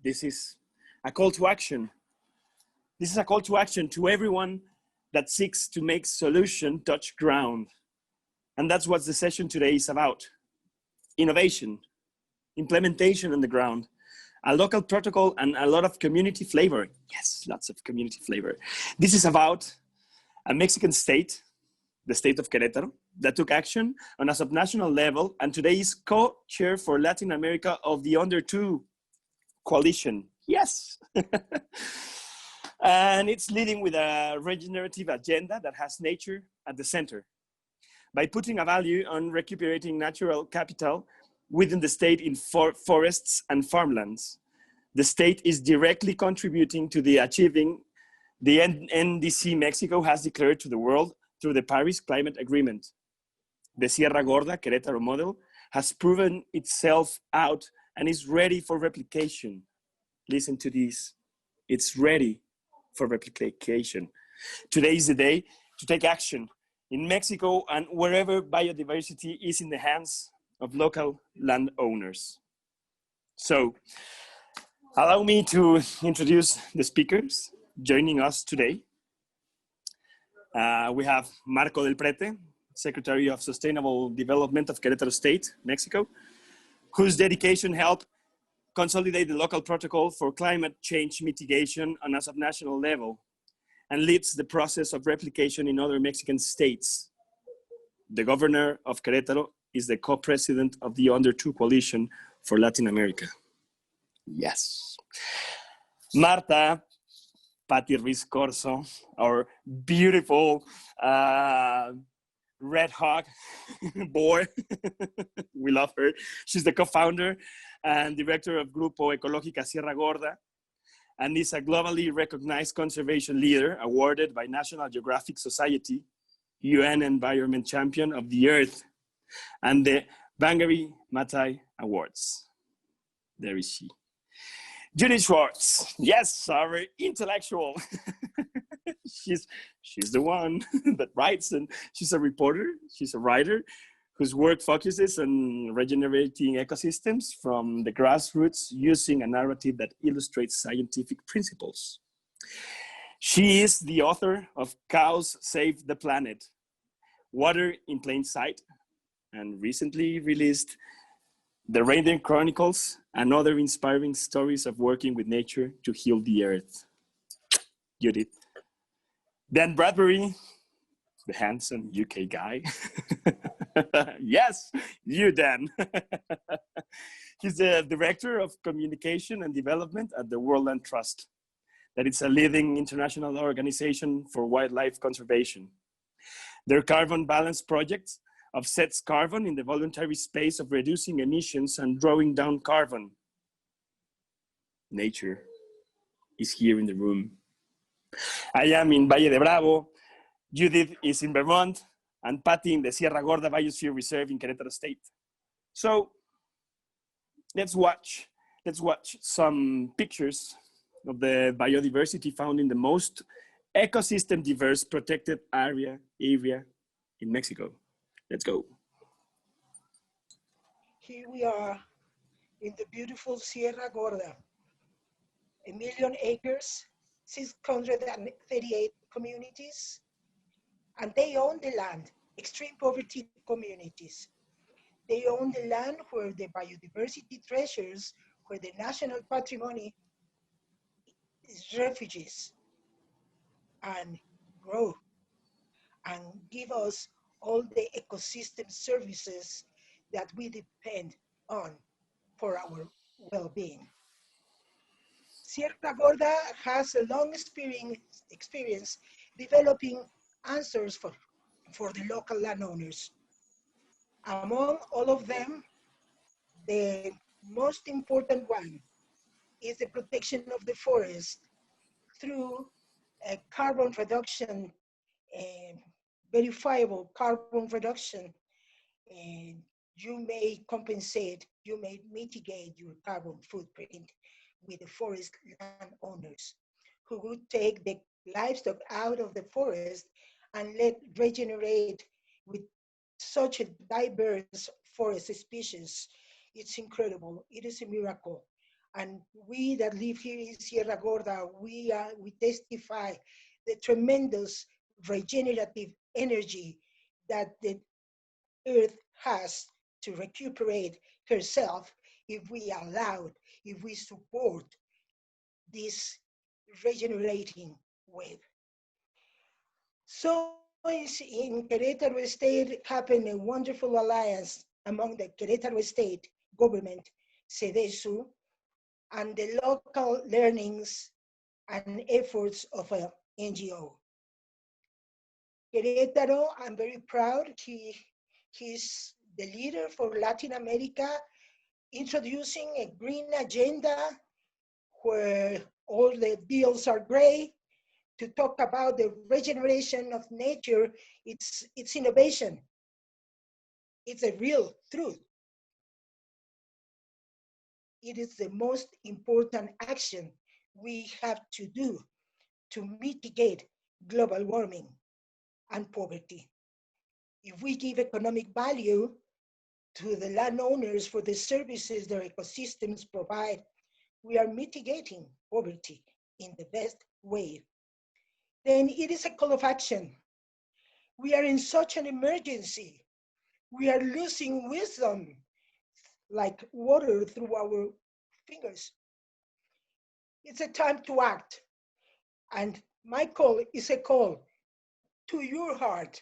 This is a call to action. This is a call to action to everyone that seeks to make solution touch ground. And that's what the session today is about. Innovation, implementation on the ground, a local protocol and a lot of community flavor. Yes, lots of community flavor. This is about a Mexican state, the state of Querétaro, that took action on a subnational level and today is co-chair for Latin America of the Under 2 coalition. Yes. And it's leading with a regenerative agenda that has nature at the center. By putting a value on recuperating natural capital within the state in forests and farmlands, the state is directly contributing to the achieving the NDC Mexico has declared to the world through the Paris Climate Agreement. The Sierra Gorda Querétaro model has proven itself out and is ready for replication. Listen to this, it's ready for replication. Today is the day to take action in Mexico and wherever biodiversity is in the hands of local landowners. So, allow me to introduce the speakers joining us today. We have Marco del Prete, Secretary of Sustainable Development of Querétaro State, Mexico, whose dedication helped consolidate the local protocol for climate change mitigation on a subnational level and leads the process of replication in other Mexican states. The governor of Querétaro is the co-president of the Under 2 coalition for Latin America. Yes. Marta Patti Ruiz Corso, our beautiful red hawk boy. We love her. She's the co-founder and director of Grupo Ecológico Sierra Gorda, and is a globally recognized conservation leader awarded by National Geographic Society, UN Environment Champion of the Earth, and the Wangari Maathai Awards. There is she. Judy Schwartz, yes, our intellectual. she's the one that writes, and she's a reporter, she's a writer whose work focuses on regenerating ecosystems from the grassroots using a narrative that illustrates scientific principles. She is the author of Cows Save the Planet, Water in Plain Sight, and recently released The Reindeer Chronicles and other inspiring stories of working with nature to heal the earth. Judith. Dan Bradbury, the handsome UK guy. Yes, you Dan. He's the Director of Communication and Development at the World Land Trust. That it's a leading international organization for wildlife conservation. Their carbon balance project offsets carbon in the voluntary space of reducing emissions and drawing down carbon. Nature is here in the room. I am in Valle de Bravo, Judith is in Vermont, and Patty in the Sierra Gorda Biosphere Reserve in Querétaro State. So let's watch some pictures of the biodiversity found in the most ecosystem diverse protected area in Mexico. Let's go. Here we are in the beautiful Sierra Gorda, 1 million acres, 638 communities, and they own the land, extreme poverty communities. They own the land where the biodiversity treasures, where the national patrimony is refuges and grow and give us all the ecosystem services that we depend on for our well-being. Sierra Gorda has a long experience developing answers for the local landowners. Among all of them, the most important one is the protection of the forest through a carbon reduction, verifiable carbon reduction. And you may compensate, you may mitigate your carbon footprint with the forest landowners who would take the livestock out of the forest and let regenerate with such a diverse forest species. It's incredible. It is a miracle. And we that live here in Sierra Gorda, we testify the tremendous regenerative energy that the earth has to recuperate herself if we allow, if we support this regenerating wave. So in Querétaro State happened a wonderful alliance among the Querétaro State government, CEDESU, and the local learnings and efforts of an NGO. Querétaro, I'm very proud, he's the leader for Latin America, introducing a green agenda where all the bills are gray, to talk about the regeneration of nature. It's innovation. It's a real truth. It is the most important action we have to do to mitigate global warming and poverty. If we give economic value to the landowners for the services their ecosystems provide, we are mitigating poverty in the best way. Then it is a call of action. We are in such an emergency. We are losing wisdom like water through our fingers. It's a time to act. And my call is a call to your heart,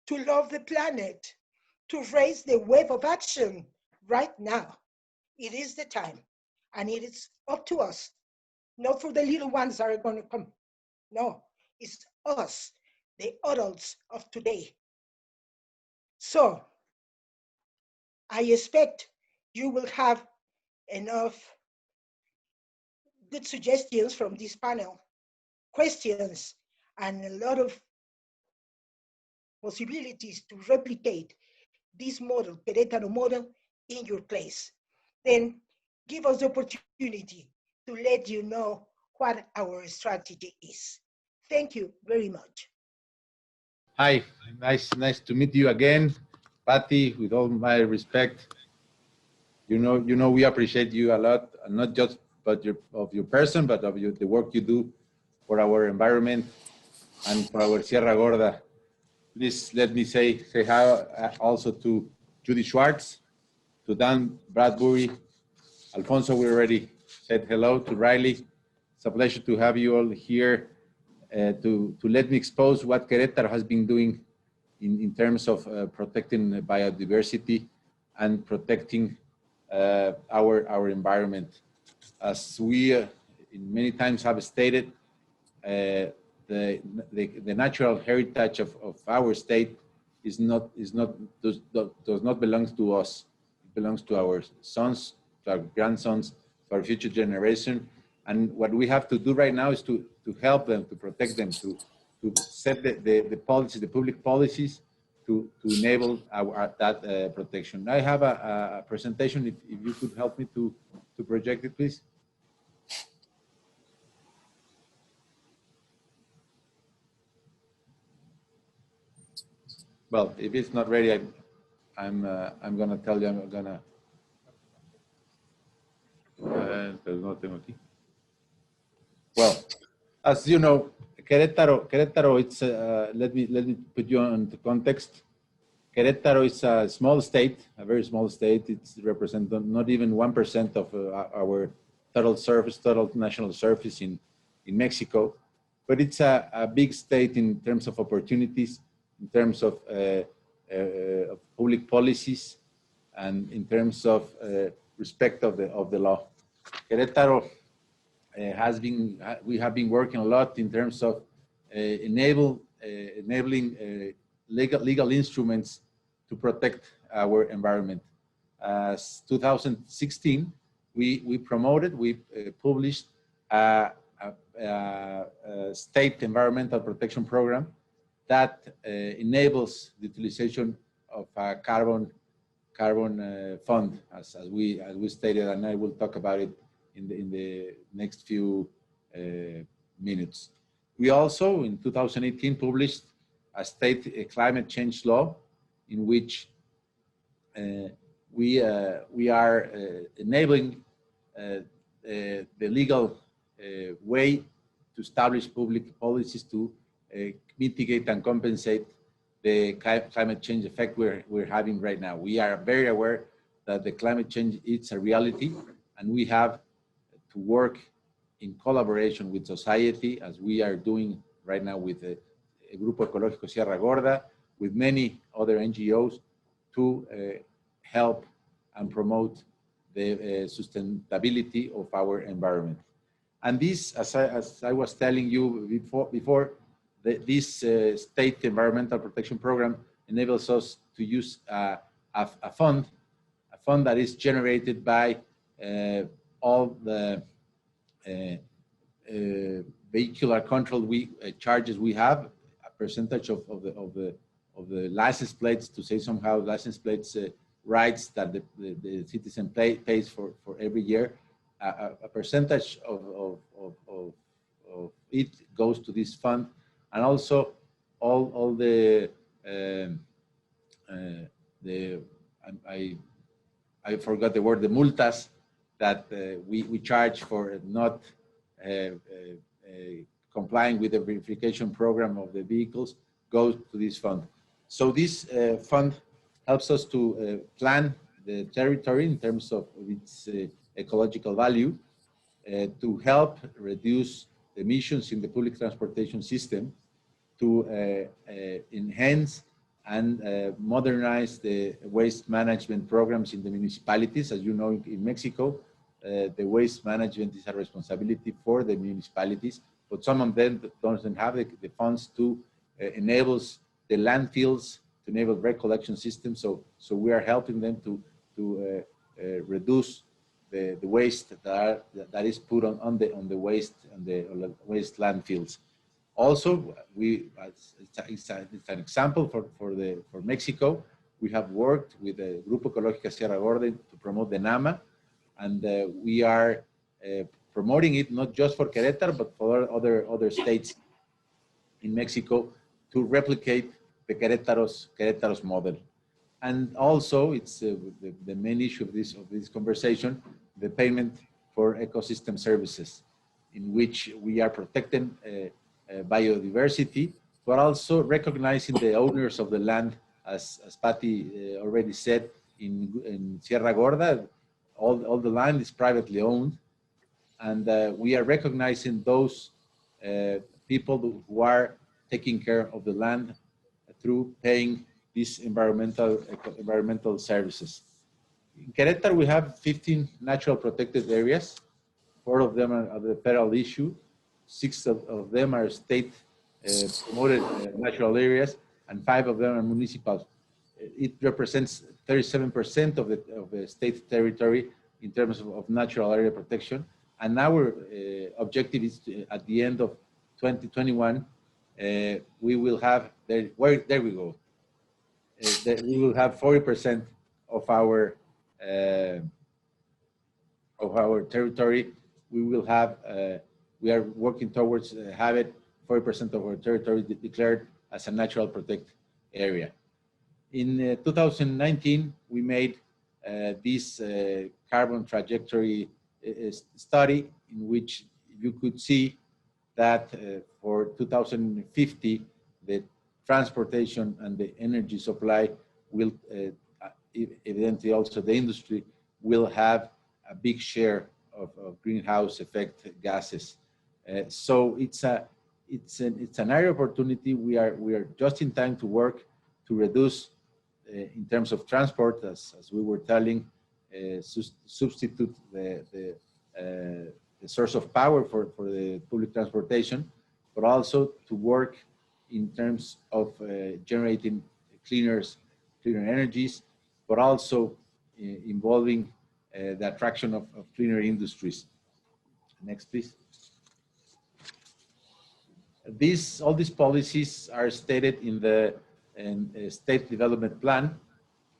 to love the planet, to raise the wave of action right now. It is the time. And it is up to us, not for the little ones that are going to come. No, it's us, the adults of today. So I expect you will have enough good suggestions from this panel, questions, and a lot of possibilities to replicate this model, Querétaro model, in your place. Then give us the opportunity to let you know what our strategy is. Thank you very much. Hi, nice to meet you again, Patty. With all my respect, you know, we appreciate you a lot, not just of your person, but of the work you do for our environment and for our Sierra Gorda. Please let me say hi also to Judy Schwartz, to Dan Bradbury, Alfonso. We already said hello to Riley. It's a pleasure to have you all here to let me expose what Querétaro has been doing in terms of protecting biodiversity and protecting our environment. As we many times have stated, the natural heritage of our state does not belong to us. It belongs to our sons, to our grandsons, to our future generation. And what we have to do right now is to help them, to protect them, to set the policies, the public policies to enable that protection. I have a presentation, if you could help me to project it, please. Well, if it's not ready, I'm gonna tell you. I'm gonna. Well, as you know, Querétaro. It's let me put you on the context. Querétaro is a small state, a very small state. It's represent not even 1% of our total national surface in Mexico, but it's a big state in terms of opportunities, in terms of public policies, and in terms of respect of the law. Querétaro we have been working a lot in terms of enabling legal instruments to protect our environment. As 2016, we published a state environmental protection program that enables the utilization of a carbon fund, as we stated, and I will talk about it in the next few minutes. We also, in 2018, published a state climate change law, in which we are enabling the legal way to establish public policies to mitigate and compensate the climate change effect we're having right now. We are very aware that the climate change is a reality, and we have to work in collaboration with society, as we are doing right now with the Grupo Ecológico Sierra Gorda, with many other NGOs, to help and promote the sustainability of our environment. And this, as I was telling you before, this state environmental protection program enables us to use a fund that is generated by all the vehicular control charges we have, a percentage of the license plates, to say somehow, license plates rights that the citizen pays for every year. A percentage of it goes to this fund, and also all I forgot the word, the multas that we charge for not complying with the verification program of the vehicles goes to this fund. So this fund helps us to plan the territory in terms of its ecological value, to help reduce emissions in the public transportation system, to enhance and modernize the waste management programs in the municipalities. As you know, in Mexico, the waste management is a responsibility for the municipalities, but some of them don't have the funds to enable the landfills, to enable recollection systems. So we are helping them to reduce the waste that is put on the waste landfills. Also, it's an example for Mexico. We have worked with the Grupo Ecológico Sierra Gorda to promote the NAMA, and we are promoting it not just for Querétaro, but for other states in Mexico, to replicate the Querétaro's model. And also, it's the main issue of this conversation, the payment for ecosystem services, in which we are protecting biodiversity, but also recognizing the owners of the land, as Patty already said, in Sierra Gorda, all the land is privately owned, and we are recognizing those people who are taking care of the land through paying these environmental services. In Querétaro, we have 15 natural protected areas. 4 of them are the federal issue. 6 of them are state promoted natural areas, and 5 of them are municipal. It represents 37% of the state territory in terms of natural area protection. And our objective is at the end of 2021, we will have, there we go. We will have 40% of our territory. We will have, we are working towards having 40% of our territory declared as a natural protected area. In 2019, we made this carbon trajectory study, in which you could see that for 2050, the transportation and the energy supply will, evidently also the industry, will have a big share of greenhouse effect gases. So it's an area opportunity. We are just in time to work to reduce, in terms of transport, as we were telling, substitute the source of power for the public transportation, but also to work in terms of generating cleaner energies, but also involving the attraction of cleaner industries. Next, please. All these policies are stated in the State Development Plan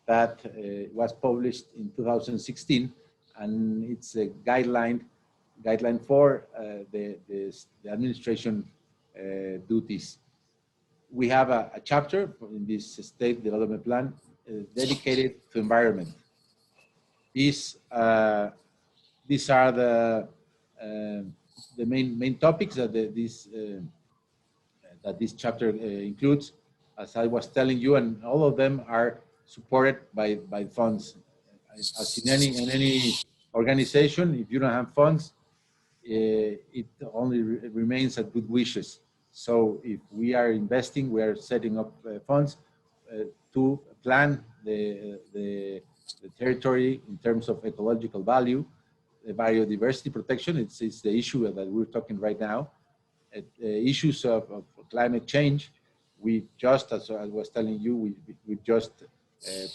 that was published in 2016, and it's a guideline for the administration duties. We have a chapter in this State Development Plan dedicated to environment. This these are the main topics that this chapter includes. As I was telling you, and all of them are supported by funds. As in any organization, if you don't have funds, it only remains at good wishes. So if we are investing, we are setting up funds to plan the territory in terms of ecological value, the biodiversity protection. It's the issue that we're talking right now. Issues of climate change. We just, as I was telling you, we just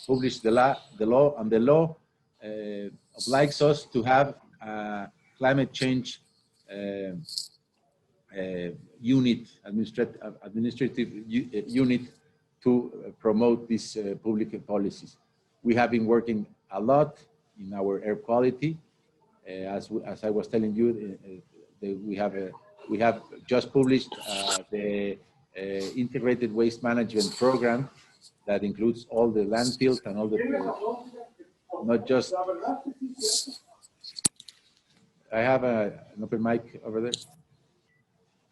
published the law, and the law obliges us to have a climate change unit, administrative unit to promote these public policies. We have been working a lot in our air quality. As I was telling you, we have just published the integrated waste management program that includes all the landfills and all the not just. I have an open mic over there.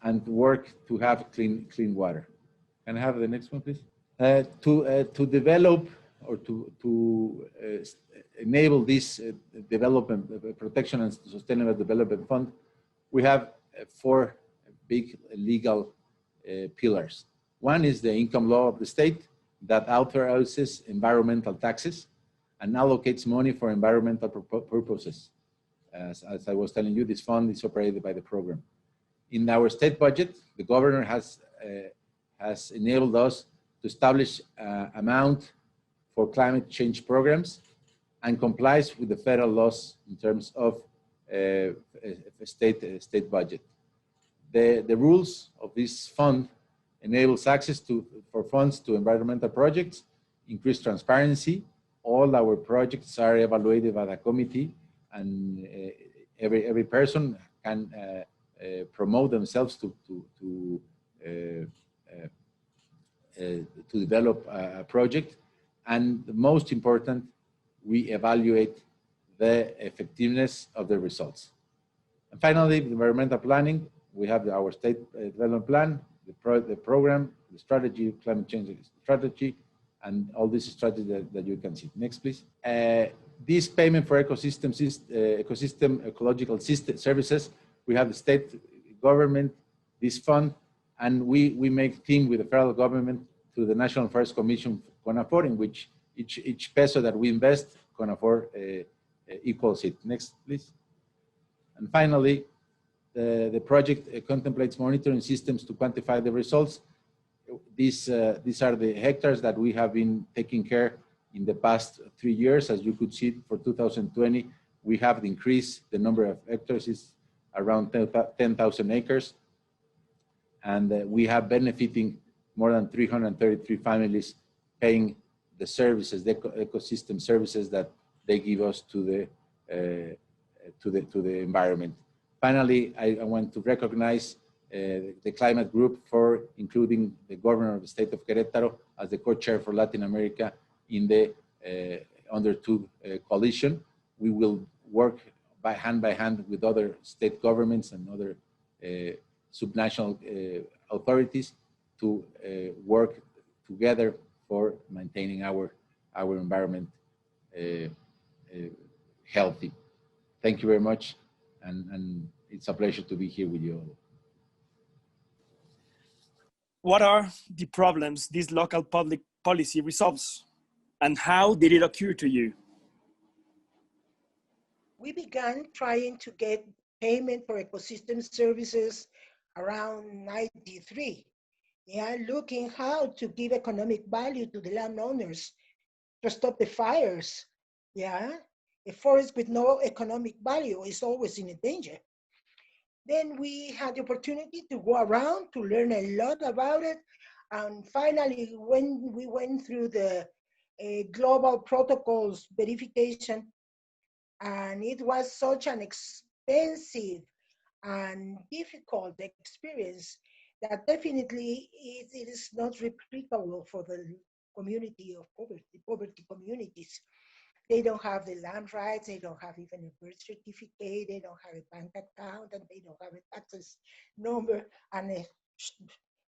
And work to have clean water. Can I have the next one, please? To develop or to enable this development, protection and sustainable development fund, we have 4 big legal pillars. One is the income law of the state that authorizes environmental taxes and allocates money for environmental purposes. As I was telling you, this fund is operated by the program. In our state budget, the governor has enabled us to establish amount for climate change programs and complies with the federal laws in terms of state budget. The rules of this fund enables access for funds to environmental projects, increase transparency. All our projects are evaluated by the committee, and every person can promote themselves to develop a project. And the most important, we evaluate the effectiveness of the results. And finally, the environmental planning. We have our state development plan, the program, the strategy, climate change strategy, and all these strategies that you can see. Next, please. This payment for ecosystem ecological services, we have the state government, this fund, and we make team with the federal government through the National Forest Commission, CONAFOR, in which each peso that we invest, CONAFOR equals it. Next, please. And finally, the project contemplates monitoring systems to quantify the results. These are the hectares that we have been taking care in the past 3 years. As you could see, for 2020, we have increased the number of hectares is around 10,000 acres. And we have benefiting more than 333 families paying the services, the ecosystem services that they give us to the environment. Finally, I want to recognize the climate group for including the governor of the state of Querétaro as the co-chair for Latin America in the Under2 coalition. We will work by hand with other state governments and other subnational authorities to work together for maintaining our environment healthy. Thank you very much, and it's a pleasure to be here with you all. What are the problems this local public policy resolves, and how did it occur to you? We began trying to get payment for ecosystem services around 93. Yeah, looking how to give economic value to the landowners to stop the fires. Yeah, a forest with no economic value is always in danger. Then we had the opportunity to go around to learn a lot about it. And finally, when we went through the global protocols verification, and it was such an expensive and difficult experience that definitely it is not replicable for the community of poverty communities. They don't have the land rights, they don't have even a birth certificate, they don't have a bank account, and they don't have a taxes number, and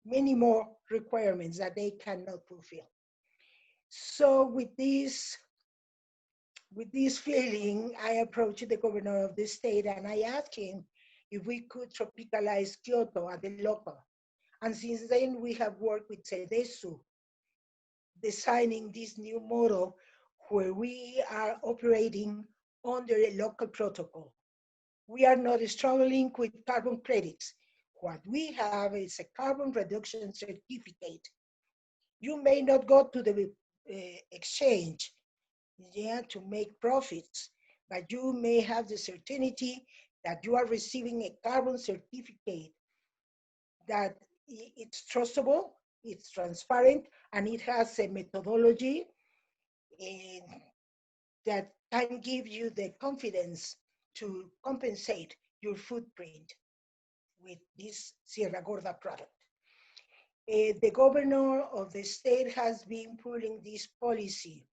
many more requirements that they cannot fulfill. So with this feeling, I approached the governor of the state and I asked him if we could tropicalize Kyoto at the local. And since then, we have worked with CEDESU, designing this new model where we are operating under a local protocol. We are not struggling with carbon credits. What we have is a carbon reduction certificate. You may not go to the exchange, to make profits, but you may have the certainty that you are receiving a carbon certificate that it's trustable, it's transparent, and it has a methodology that can give you the confidence to compensate your footprint with this Sierra Gorda product. The governor of the state has been pulling this policy.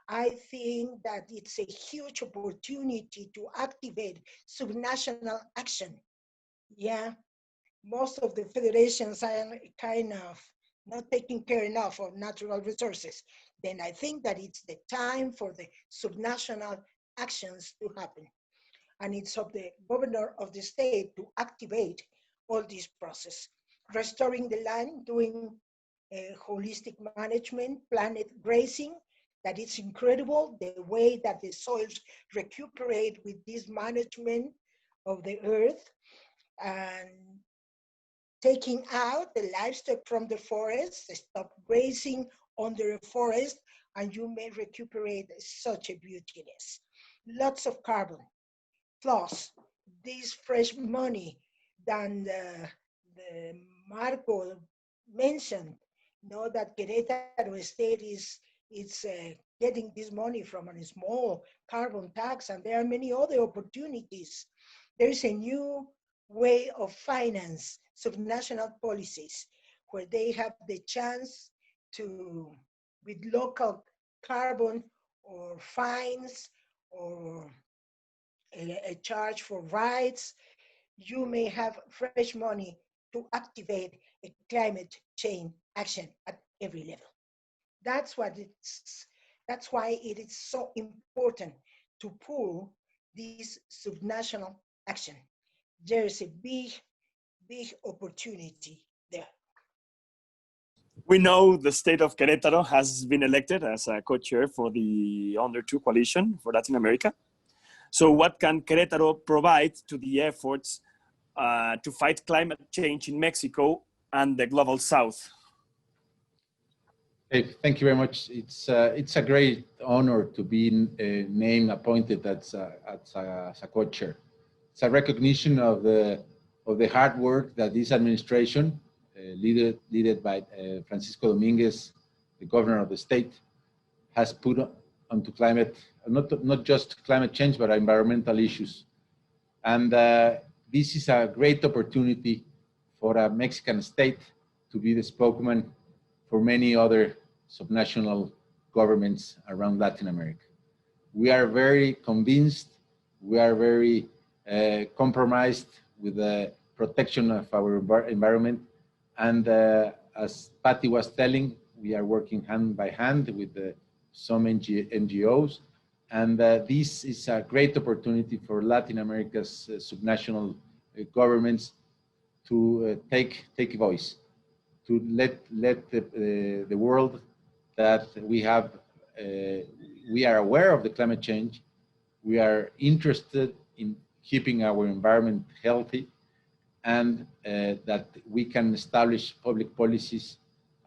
I think that it's a huge opportunity to activate subnational action. Yeah, most of the federations are kind of not taking care enough of natural resources. Then I think that it's the time for the subnational actions to happen. And it's of the governor of the state to activate all this process. Restoring the land, doing holistic management, planet grazing, that it's incredible the way that the soils recuperate with this management of the earth, and taking out the livestock from the forest, stop grazing under a forest, and you may recuperate such a beautiness. Lots of carbon. Plus, this fresh money that the Marco mentioned, that Querétaro state is getting this money from a small carbon tax, and there are many other opportunities. There is a new way of finance subnational policies where they have the chance to, with local carbon or fines or a charge for rights, you may have fresh money to activate a climate change action at every level. That's why it is so important to pull this subnational action. There's a big opportunity there. We know the state of Querétaro has been elected as a co-chair for the Under 2 Coalition for Latin America. So what can Querétaro provide to the efforts to fight climate change in Mexico and the global south? Hey, thank you very much. It's a great honor to be named, appointed as a co-chair. It's a recognition of the hard work that this administration, led by Francisco Dominguez, the governor of the state, has put onto climate, not just climate change, but environmental issues. And this is a great opportunity for a Mexican state to be the spokesman for many other subnational governments around Latin America. We are very convinced, we are very compromised with the protection of our environment. And as Patty was telling, we are working hand by hand with some NGOs. And this is a great opportunity for Latin America's subnational governments to take a voice, to let the world that we are aware of the climate change, we are interested in keeping our environment healthy, and that we can establish public policies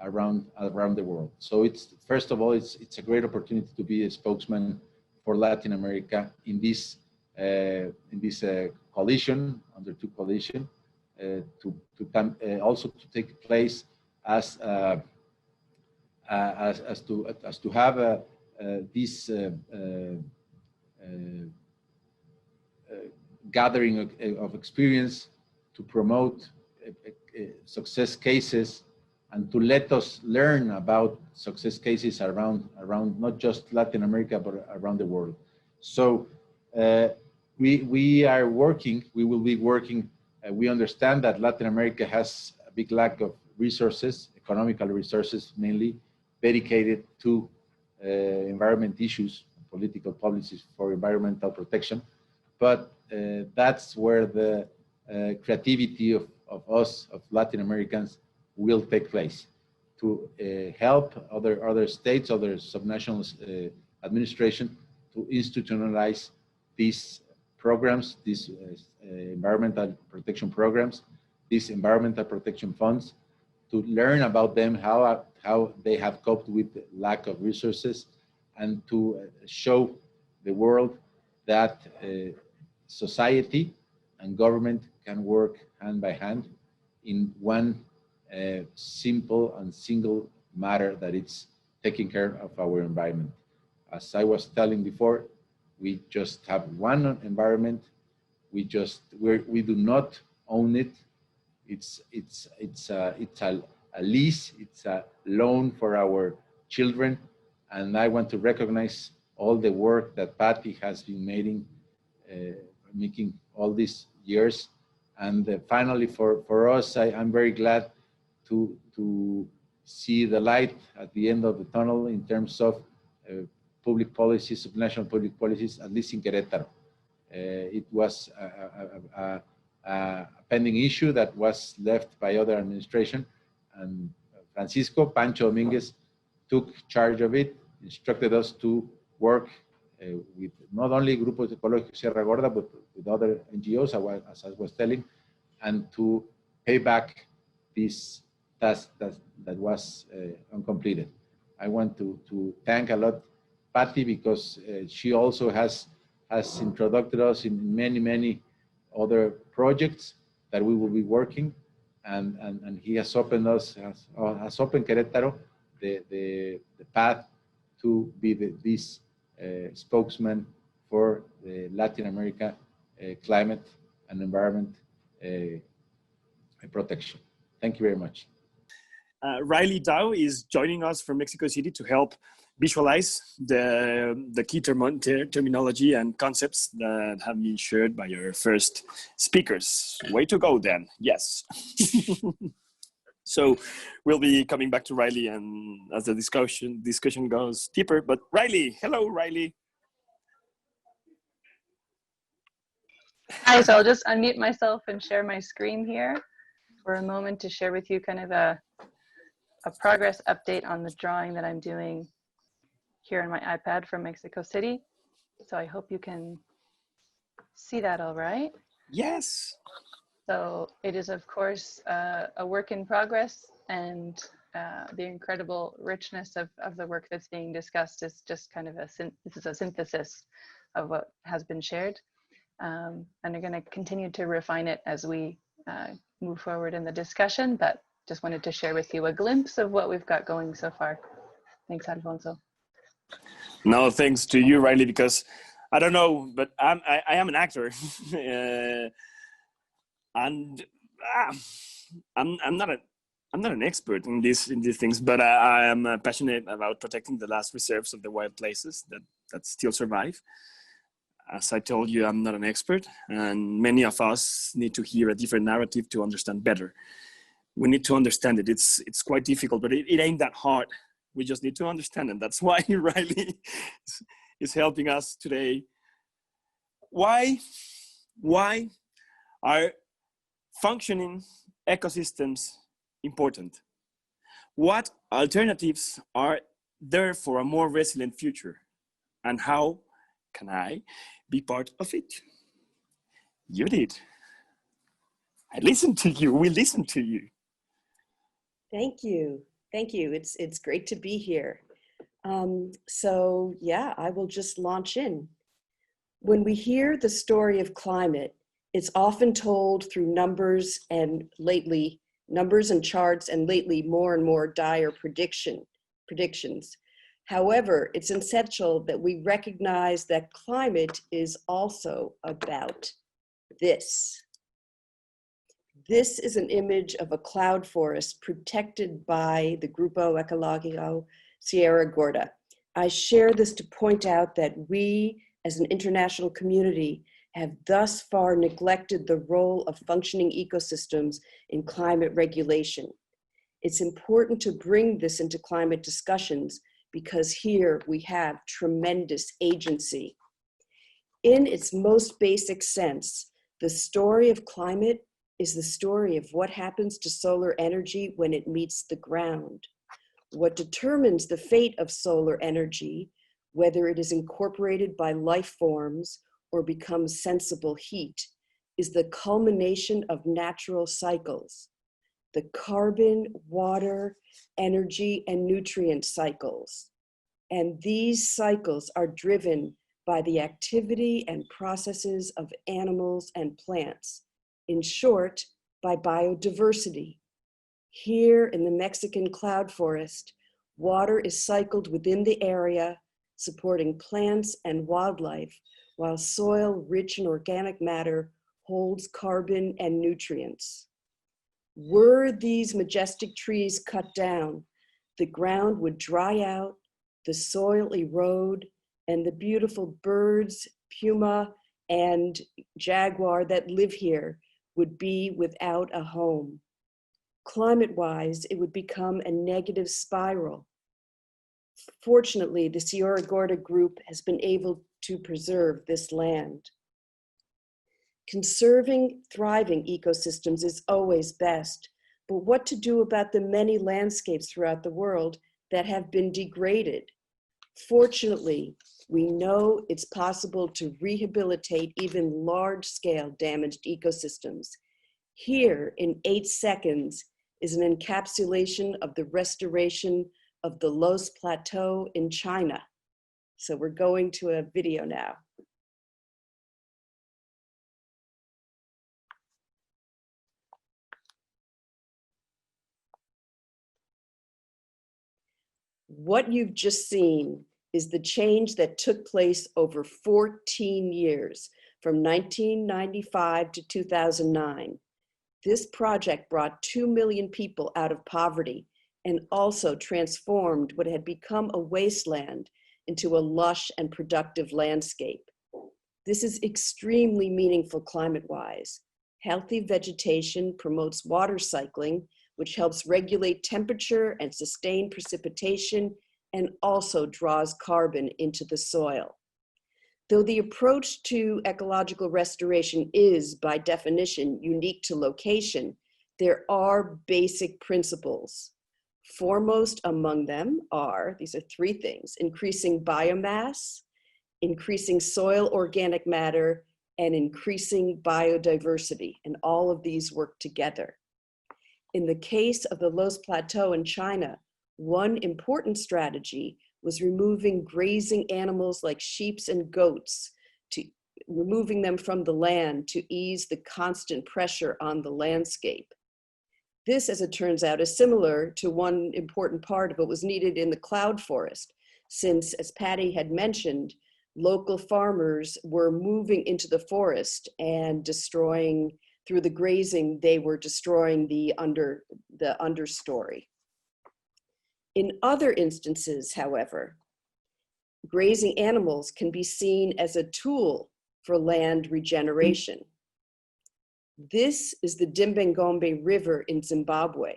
around the world. So it's, first of all, it's a great opportunity to be a spokesman for Latin America in this coalition, Under 2 coalition, to come also to take place as to have this gathering of experience to promote success cases and to let us learn about success cases around not just Latin America, but around the world. So we are working, we will be working, we understand that Latin America has a big lack of resources, economical resources mainly, dedicated to environment issues, political policies for environmental protection. But that's where the creativity of us, of Latin Americans, will take place to help other states, other subnational administration to institutionalize these programs, these environmental protection programs, these environmental protection funds, to learn about them, how they have coped with the lack of resources, and to show the world that society and government can work hand by hand in one simple and single matter, that it's taking care of our environment. As I was telling before, we just have one environment. We do not own it. It's a lease. It's a loan for our children. And I want to recognize all the work that Patty has been making all these years. And finally, for us, I'm very glad to see the light at the end of the tunnel in terms of public policies, national public policies, at least in Querétaro. It was a pending issue that was left by other administration, and Francisco Pancho Dominguez took charge of it, instructed us to work with not only Grupo Ecológico Sierra Gorda, but with other NGOs, as I was telling, and to pay back this task that was uncompleted. I want to thank a lot Patty, because she also has introduced us in many other projects that we will be working, and he has opened has opened Querétaro the path to be this spokesman for the Latin America climate and environment protection. Thank you very much. Riley Dow is joining us from Mexico City to help visualize the key terminology and concepts that have been shared by your first speakers. Way to go, Dan. Yes. So we'll be coming back to Riley and as the discussion goes deeper. But Riley, hello, Riley. Hi, so I'll just unmute myself and share my screen here for a moment to share with you kind of a progress update on the drawing that I'm doing here on my iPad from Mexico City. So I hope you can see that all right. Yes. So it is, of course, a work in progress, and the incredible richness of the work that's being discussed is just kind of this is a synthesis of what has been shared. And we're going to continue to refine it as we move forward in the discussion, but just wanted to share with you a glimpse of what we've got going so far. Thanks, Alfonso. No, thanks to you, Riley, because I don't know, but I am an actor. And I'm not an expert in these things, but I am passionate about protecting the last reserves of the wild places that still survive. As I told you, I'm not an expert, and many of us need to hear a different narrative to understand better. We need to understand it. It's quite difficult, but it ain't that hard. We just need to understand it. That's why Riley is helping us today. Why are functioning ecosystems important? What alternatives are there for a more resilient future? And how can I be part of it? You did. I listened to you. We listened to you. Thank you. Thank you. It's great to be here. So yeah, I will just launch in. When we hear the story of climate, it's often told through numbers and charts, and lately more and more dire predictions. However, it's essential that we recognize that climate is also about this. This is an image of a cloud forest protected by the Grupo Ecológico Sierra Gorda. I share this to point out that we, as an international community, have thus far neglected the role of functioning ecosystems in climate regulation. It's important to bring this into climate discussions because here we have tremendous agency. In its most basic sense, the story of climate is the story of what happens to solar energy when it meets the ground. What determines the fate of solar energy, whether it is incorporated by life forms or becomes sensible heat, is the culmination of natural cycles, the carbon, water, energy, and nutrient cycles. And these cycles are driven by the activity and processes of animals and plants. In short, by biodiversity. Here in the Mexican cloud forest, water is cycled within the area, supporting plants and wildlife, while soil rich in organic matter holds carbon and nutrients. Were these majestic trees cut down, the ground would dry out, the soil erode, and the beautiful birds, puma, and jaguar that live here would be without a home. Climate-wise, it would become a negative spiral. Fortunately, the Sierra Gorda group has been able to preserve this land. Conserving thriving ecosystems is always best, but what to do about the many landscapes throughout the world that have been degraded? Fortunately, we know it's possible to rehabilitate even large-scale damaged ecosystems. Here, in 8 seconds, is an encapsulation of the restoration of the Loess Plateau in China. So we're going to a video now. What you've just seen is the change that took place over 14 years, from 1995 to 2009. This project brought 2 million people out of poverty and also transformed what had become a wasteland into a lush and productive landscape. This is extremely meaningful climate-wise. Healthy vegetation promotes water cycling, which helps regulate temperature and sustain precipitation, and also draws carbon into the soil. Though the approach to ecological restoration is, by definition, unique to location, there are basic principles. Foremost among them are, these are 3 things: increasing biomass, increasing soil organic matter, and increasing biodiversity, and all of these work together. In the case of the Loess Plateau in China, one important strategy was removing grazing animals like sheep and goats, removing them from the land to ease the constant pressure on the landscape. This, as it turns out, is similar to one important part of what was needed in the cloud forest, since, as Patty had mentioned, local farmers were moving into the forest and destroying, through the grazing, they were destroying the understory. In other instances, however, grazing animals can be seen as a tool for land regeneration. This is the Dimbengombe River in Zimbabwe,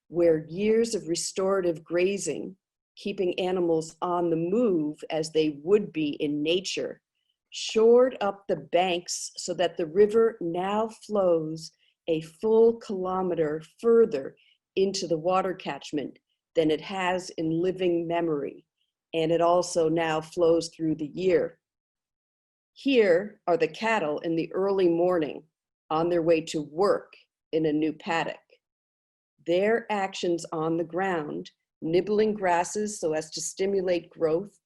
where years of restorative grazing, keeping animals on the move as they would be in nature, shored up the banks so that the river now flows a full kilometer further into the water catchment than it has in living memory. And it also now flows through the year. Here are the cattle in the early morning on their way to work in a new paddock. Their actions on the ground, nibbling grasses so as to stimulate growth,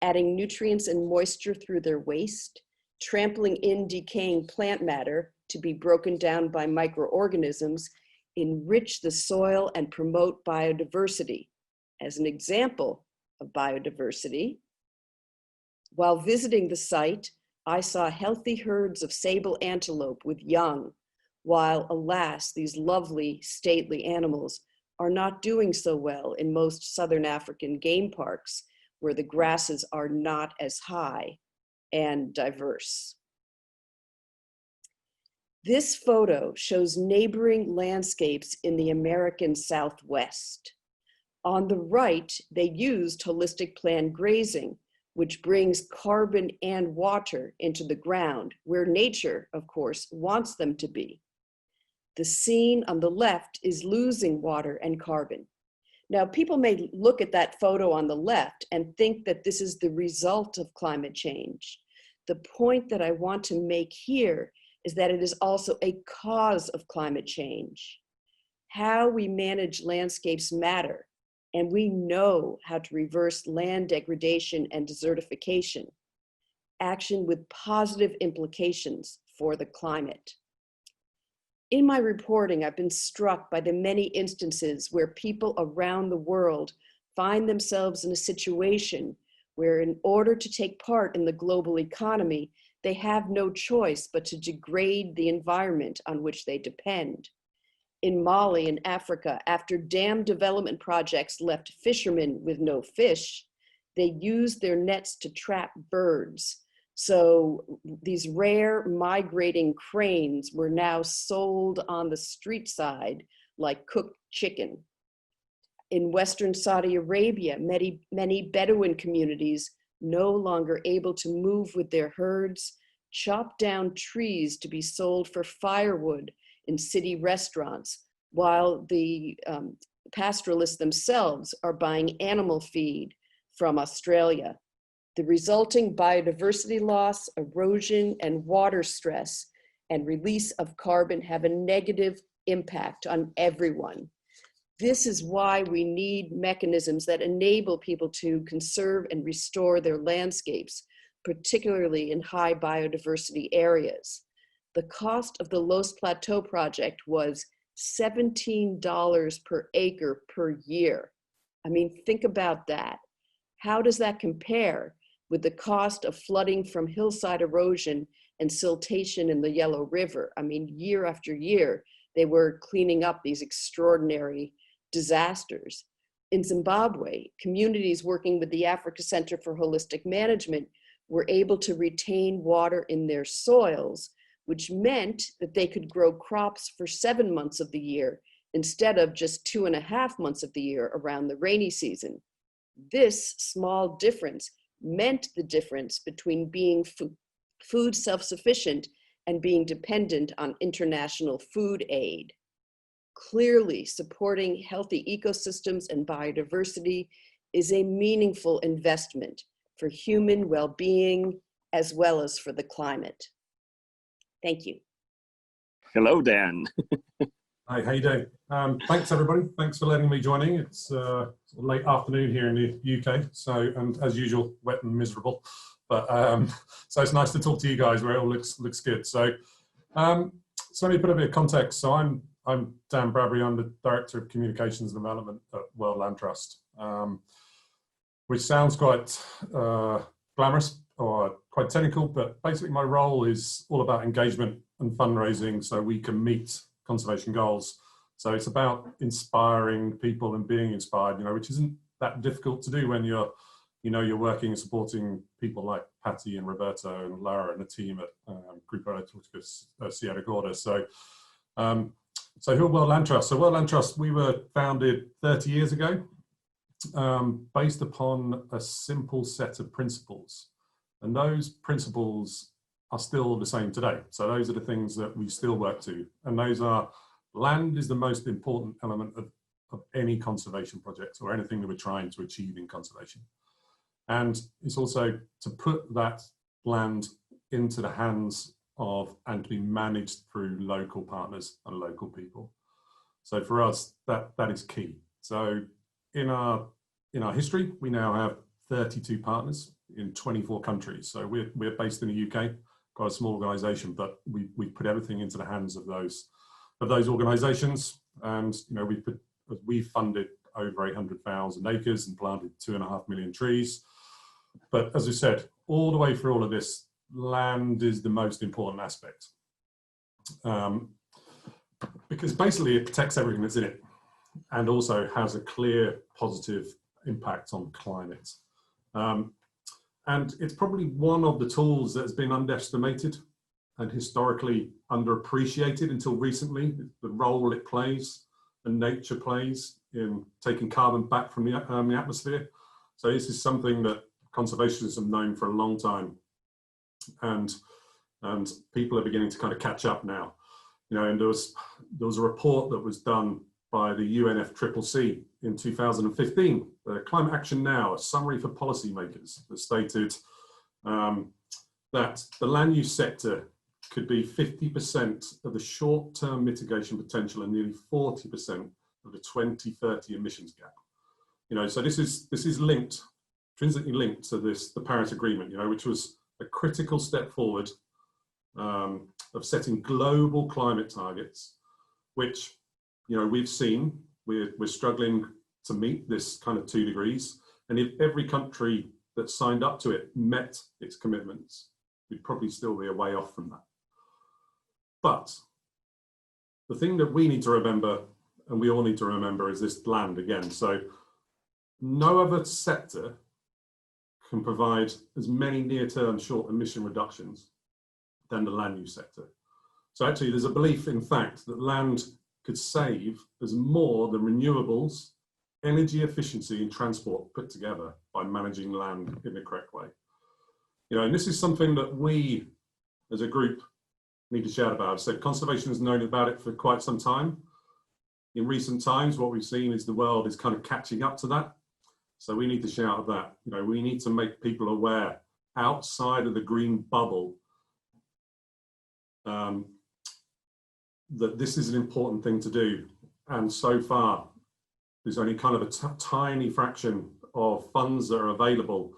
adding nutrients and moisture through their waste, trampling in decaying plant matter to be broken down by microorganisms, enrich the soil and promote biodiversity. As an example of biodiversity, while visiting the site, I saw healthy herds of sable antelope with young, while alas, these lovely, stately animals are not doing so well in most Southern African game parks, where the grasses are not as high and diverse. This photo shows neighboring landscapes in the American Southwest. On the right, they used holistic planned grazing, which brings carbon and water into the ground, where nature, of course, wants them to be. The scene on the left is losing water and carbon. Now, people may look at that photo on the left and think that this is the result of climate change. The point that I want to make here is that it is also a cause of climate change. How we manage landscapes matter, and we know how to reverse land degradation and desertification. Action with positive implications for the climate. In my reporting, I've been struck by the many instances where people around the world find themselves in a situation where, in order to take part in the global economy, they have no choice but to degrade the environment on which they depend. In Mali and Africa, after dam development projects left fishermen with no fish, they used their nets to trap birds. So these rare migrating cranes were now sold on the street side like cooked chicken. In Western Saudi Arabia, many Bedouin communities, no longer able to move with their herds, chop down trees to be sold for firewood in city restaurants, while the pastoralists themselves are buying animal feed from Australia. The resulting biodiversity loss, erosion, and water stress and release of carbon have a negative impact on everyone. This is why we need mechanisms that enable people to conserve and restore their landscapes, particularly in high biodiversity areas. The cost of the Los Plateau project was $17 per acre per year. I mean, think about that. How does that compare with the cost of flooding from hillside erosion and siltation in the Yellow River? I mean, year after year, they were cleaning up these extraordinary disasters. In Zimbabwe, communities working with the Africa Center for Holistic Management were able to retain water in their soils, which meant that they could grow crops for 7 months of the year instead of just 2.5 months of the year around the rainy season. This small difference meant the difference between being food self-sufficient and being dependent on international food aid. Clearly, supporting healthy ecosystems and biodiversity is a meaningful investment for human well-being as well as for the climate. Thank you. Hello, Dan. Hi, how you doing? Thanks everybody. Thanks for letting me join in. It's late afternoon here in the UK, so, and as usual, wet and miserable. But so it's nice to talk to you guys where it all looks good. So, so let me put a bit of context. So I'm Dan Bradbury. I'm the Director of Communications and Development at World Land Trust, which sounds quite glamorous or quite technical, but basically my role is all about engagement and fundraising so we can meet conservation goals. So it's about inspiring people and being inspired, which isn't that difficult to do when you're working and supporting people like Patty and Roberto and Lara and the team at Grupo Ecológico Sierra Gorda. So, so who are World Land Trust? So World Land Trust, we were founded 30 years ago, based upon a simple set of principles. And those principles are still the same today. So those are the things that we still work to. And those are, land is the most important element of any conservation project or anything that we're trying to achieve in conservation. And it's also to put that land into the hands of and to be managed through local partners and local people. So for us, that is key. So in our history, we now have 32 partners in 24 countries. So we're based in the UK, quite a small organisation, but we put everything into the hands of those organisations, and we funded over 800,000 acres and planted 2.5 million trees. But as I said, all the way through all of this, land is the most important aspect. because basically it protects everything that's in it and also has a clear positive impact on climate. And it's probably one of the tools that has been underestimated and historically underappreciated until recently, the role it plays and nature plays in taking carbon back from the atmosphere. So this is something that conservationists have known for a long time, and people are beginning to kind of catch up now. You know, and there was a report that was done by the UNFCCC in 2015, Climate Action Now, a summary for policymakers, that stated that the land use sector could be 50% of the short-term mitigation potential and nearly 40% of the 2030 emissions gap. You know, so this is linked, intrinsically linked to the Paris Agreement, you know, which was a critical step forward of setting global climate targets, which, you know, we've seen we're struggling to meet this kind of 2 degrees. And if every country that signed up to it met its commitments, we'd probably still be a way off from that. But the thing that we need to remember, and we all need to remember, is this land again. So no other sector can provide as many near-term short emission reductions than the land use sector. So actually there's a belief, in fact, that land could save as more than renewables, energy efficiency and transport put together by managing land in the correct way. You know, and this is something that we as a group need to shout about. So conservation has known about it for quite some time. In recent times, what we've seen is the world is kind of catching up to that. So we need to shout at that. You know, we need to make people aware outside of the green bubble that this is an important thing to do. And so far, there's only kind of a tiny fraction of funds that are available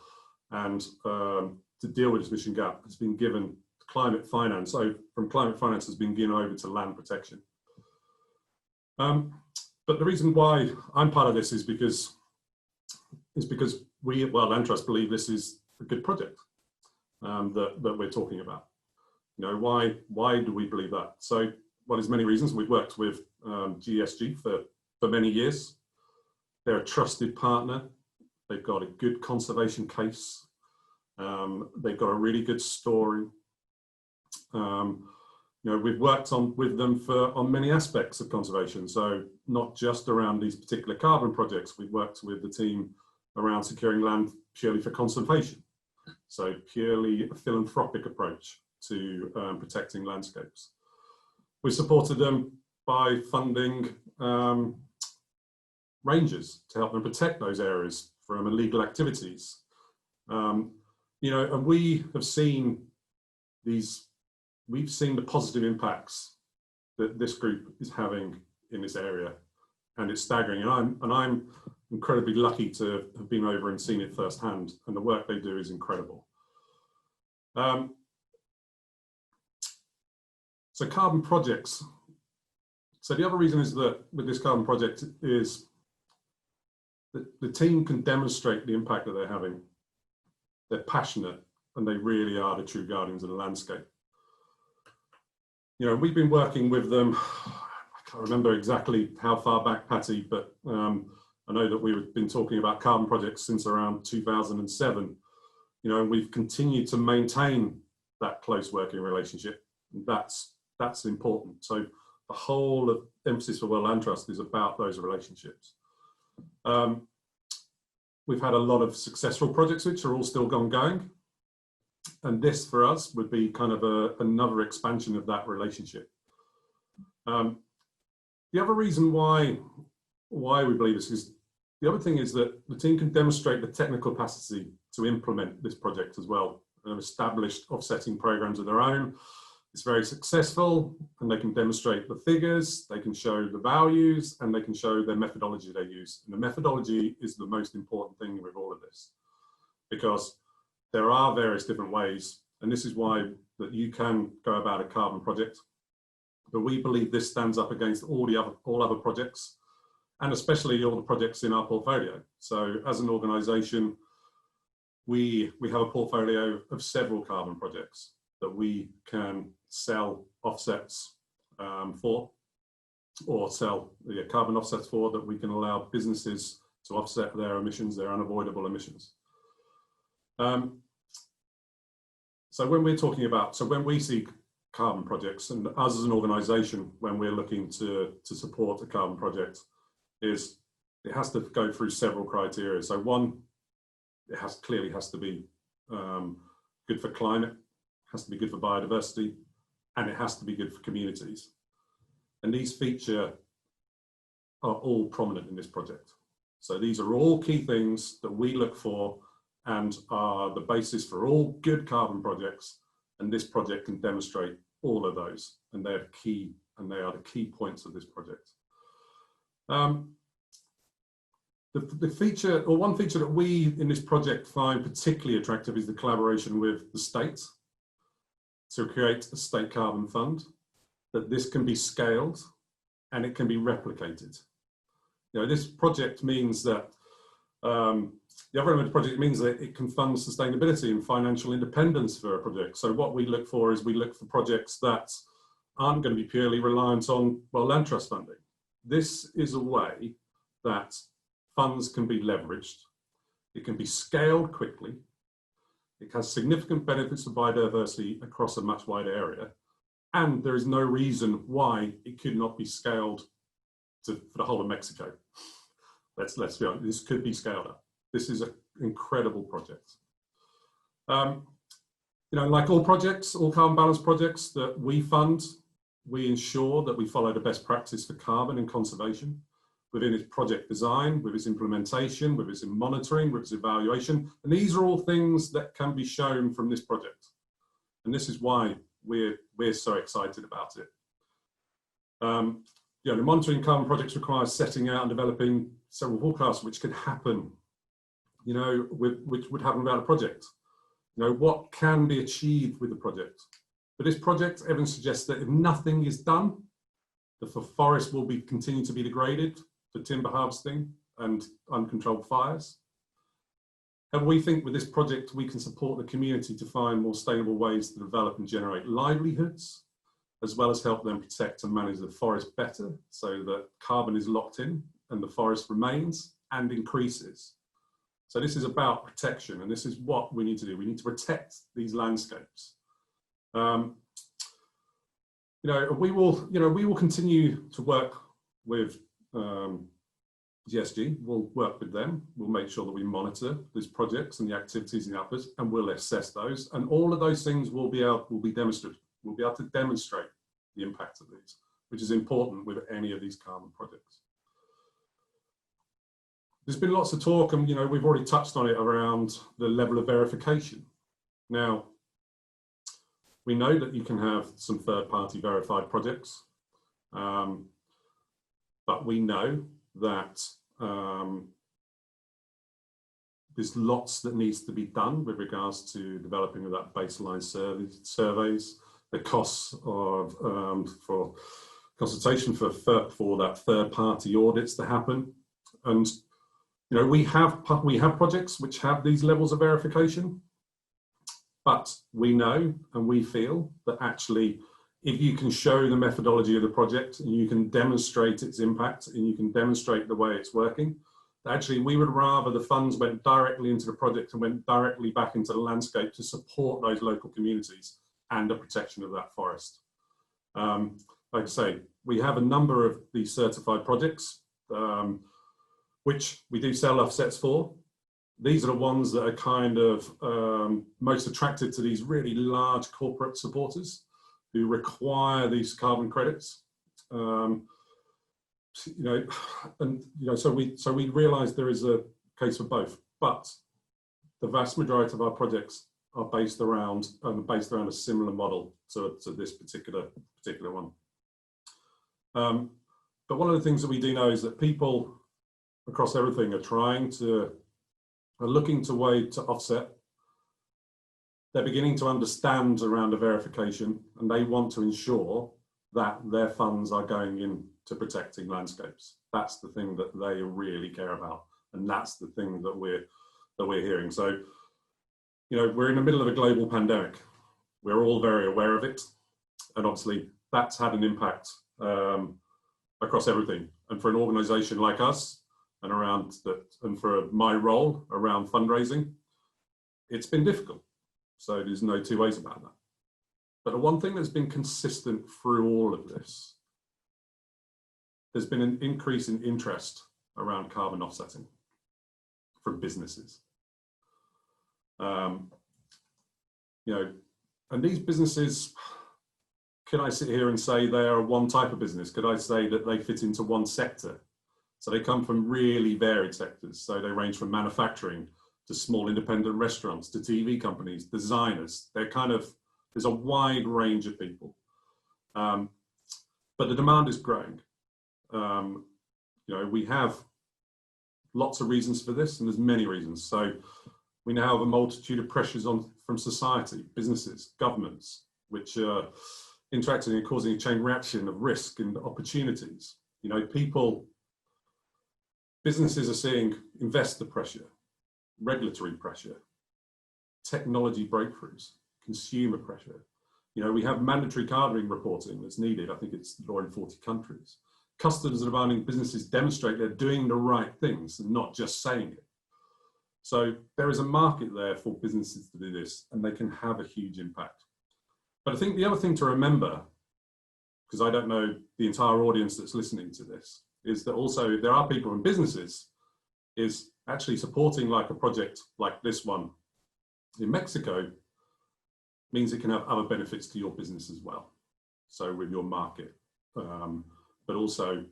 and to deal with this emission gap has been given to climate finance. So from climate finance has been given over to land protection. But the reason why I'm part of this is because we, well, Land Trust, believe this is a good project that we're talking about. You know, why do we believe that? So, well, there's many reasons. We've worked with GSG for many years. They're a trusted partner. They've got a good conservation case. They've got a really good story. You know, we've worked with them on many aspects of conservation. So not just around these particular carbon projects. We've worked with the team around securing land purely for conservation. So purely a philanthropic approach to protecting landscapes. We supported them by funding rangers to help them protect those areas from illegal activities. You know, and we have seen we've seen the positive impacts that this group is having in this area, and it's staggering. And I'm incredibly lucky to have been over and seen it firsthand, and the work they do is incredible. So carbon projects. So the other reason is that with this carbon project is that the team can demonstrate the impact that they're having. They're passionate and they really are the true guardians of the landscape. You know, we've been working with them, I can't remember exactly how far back, Patty, but I know that we've been talking about carbon projects since around 2007. You know, and we've continued to maintain that close working relationship. And that's important. So the whole of emphasis for World Land Trust is about those relationships. We've had a lot of successful projects which are all still ongoing. And this for us would be kind of another expansion of that relationship. The other reason why we believe this is, the other thing is that the team can demonstrate the technical capacity to implement this project as well. They've established offsetting programs of their own. It's very successful, and they can demonstrate the figures, they can show the values, and they can show their methodology they use. And the methodology is the most important thing with all of this, because there are various different ways, and this is why that you can go about a carbon project. But we believe this stands up against all other projects, and especially all the projects in our portfolio. So as an organisation, we have a portfolio of several carbon projects that we can sell offsets for. or sell the carbon offsets for, that we can allow businesses to offset their emissions, their unavoidable emissions. So when we're talking about, so when we see carbon projects, and us as an organisation, when we're looking to support a carbon project, is it has to go through several criteria. So one, it clearly has to be good for climate, has to be good for biodiversity, and it has to be good for communities. And these feature are all prominent in this project. So these are all key things that we look for and are the basis for all good carbon projects. And this project can demonstrate all of those, and they're key, and they are the key points of this project. The feature, or one feature that we in this project find particularly attractive, is the collaboration with the state to create a state carbon fund, that this can be scaled and it can be replicated. You know, this project means that the other element of the project means that it can fund sustainability and financial independence for a project. So what we look for is we look for projects that aren't going to be purely reliant on, well, land trust funding. This is a way that funds can be leveraged. It can be scaled quickly. It has significant benefits of biodiversity across a much wider area. And there is no reason why it could not be scaled for the whole of Mexico. Let's be honest, this could be scaled up. This is an incredible project. You know, like all projects, all carbon balance projects that we fund, we ensure that we follow the best practice for carbon and conservation within its project design, with its implementation, with its monitoring, with its evaluation. And these are all things that can be shown from this project. And this is why we're so excited about it. You know, the monitoring carbon projects requires setting out and developing several forecasts which could happen, you know, which would happen without a project. You know, what can be achieved with the project. For this project, evidence suggests that if nothing is done, the forest will continue to be degraded for timber harvesting and uncontrolled fires. And we think with this project, we can support the community to find more sustainable ways to develop and generate livelihoods, as well as help them protect and manage the forest better, so that carbon is locked in and the forest remains and increases. So this is about protection, and this is what we need to do. We need to protect these landscapes. You know, we will continue to work with GSG. We'll work with them. We'll make sure that we monitor these projects and the activities and the outputs, and we'll assess those. And all of those things will be demonstrated. We'll be able to demonstrate the impact of these, which is important with any of these carbon projects. There's been lots of talk, and you know, we've already touched on it, around the level of verification. Now, we know that you can have some third-party verified projects, but we know that there's lots that needs to be done with regards to developing that baseline surveys, the costs of for consultation for that third-party audits to happen. And you know, we have projects which have these levels of verification, but we know and we feel that actually, if you can show the methodology of the project and you can demonstrate its impact and you can demonstrate the way it's working, actually we would rather the funds went directly into the project and went directly back into the landscape to support those local communities and the protection of that forest. Like I say, we have a number of these certified projects, which we do sell offsets for. These are the ones that are kind of most attracted to these really large corporate supporters who require these carbon credits. You know, and you know, so we realise there is a case for both, but the vast majority of our projects are based around a similar model to this particular one. But one of the things that we do know is that people across everything are looking to way to offset. They're beginning to understand around the verification, and they want to ensure that their funds are going into protecting landscapes. That's the thing that they really care about, and that's the thing that we're hearing. So, you know, we're in the middle of a global pandemic. We're all very aware of it, and obviously that's had an impact across everything. And for an organization like us and around that, and for my role around fundraising, it's been difficult. So there's no two ways about that. But the one thing that's been consistent through all of this, there's been an increase in interest around carbon offsetting from businesses. You know, and these businesses, can I sit here and say they are one type of business? Could I say that they fit into one sector? So they come from really varied sectors. So they range from manufacturing to small independent restaurants, to TV companies, designers. They're kind of, there's a wide range of people. But the demand is growing. You know, we have lots of reasons for this, and there's many reasons. So we now have a multitude of pressures from society, businesses, governments, which are interacting and causing a chain reaction of risk and opportunities. You know, businesses are seeing investor pressure, regulatory pressure, technology breakthroughs, consumer pressure. You know, we have mandatory carbon reporting that's needed. I think it's law in 40 countries. Customers are demanding businesses demonstrate they're doing the right things and not just saying it. So there is a market there for businesses to do this, and they can have a huge impact. But I think the other thing to remember, because I don't know the entire audience that's listening to this, is that also there are people in businesses is actually supporting like a project like this one in Mexico means it can have other benefits to your business as well. So with your market, but also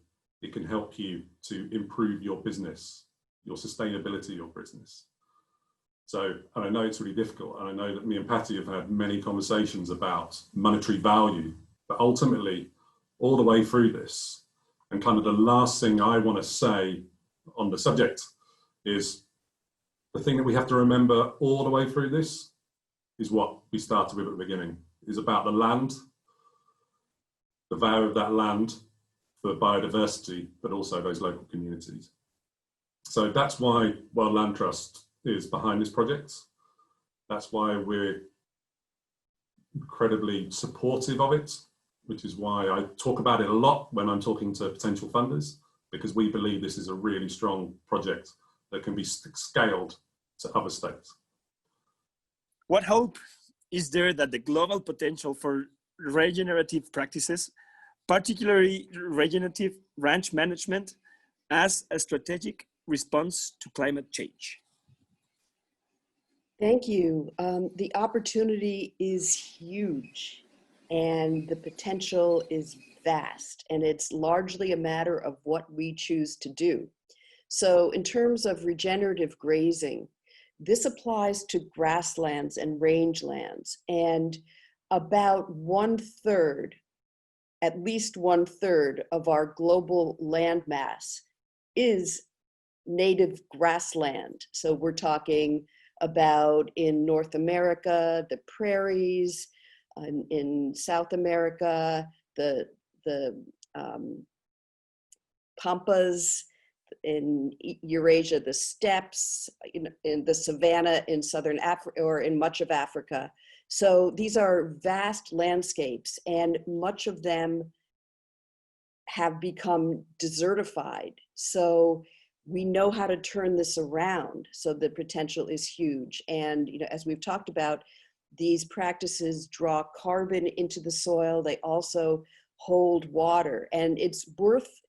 it can help you to improve your business, your sustainability of your business. So, and I know it's really difficult, and I know that me and Patty have had many conversations about monetary value, but ultimately all the way through this, and kind of the last thing I want to say on the subject is the thing that we have to remember all the way through this is what we started with at the beginning, is about the land, the value of that land for biodiversity, but also those local communities. So that's why World Land Trust is behind this project. That's why we're incredibly supportive of it, which is why I talk about it a lot when I'm talking to potential funders, because we believe this is a really strong project that can be scaled to other states. What hope is there that the global potential for regenerative practices, particularly regenerative ranch management, as a strategic response to climate change? Thank you. The opportunity is huge and the potential is vast, and it's largely a matter of what we choose to do. So in terms of regenerative grazing, this applies to grasslands and rangelands, and about 1/3, at least 1/3 of our global land mass is native grassland. So we're talking about in North America, the prairies, in South America, the pampas, in Eurasia, the steppes, in the savanna in Southern Africa or in much of Africa. So these are vast landscapes, and much of them have become desertified. So we know how to turn this around. So the potential is huge. And as we've talked about, these practices draw carbon into the soil. They also hold water. And it's worth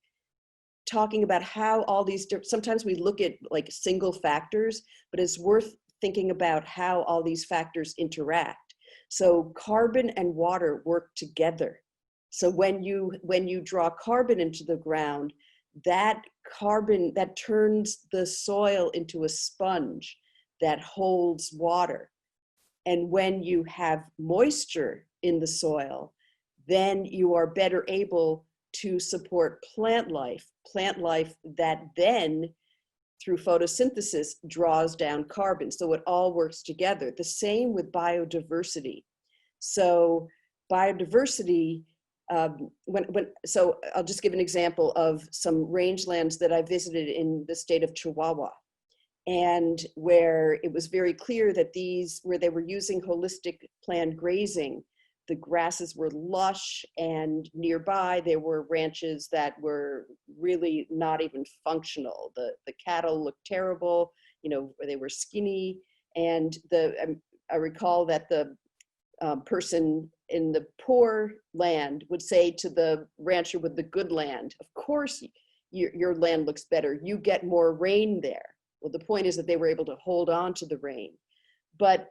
talking about how all these sometimes we look at like single factors, but it's worth thinking about how all these factors interact. So carbon and water work together. So when you draw carbon into the ground, that carbon that turns the soil into a sponge that holds water. And when you have moisture in the soil, then you are better able to support plant life that then through photosynthesis draws down carbon. So it all works together. The same with biodiversity. So biodiversity, so I'll just give an example of some rangelands that I visited in the state of Chihuahua, and where it was very clear that where they were using holistic planned grazing, the grasses were lush, and nearby there were ranches that were really not even functional. The cattle looked terrible, you know, they were skinny. And I recall that the person in the poor land would say to the rancher with the good land, of course your land looks better, you get more rain there. Well, the point is that they were able to hold on to the rain. But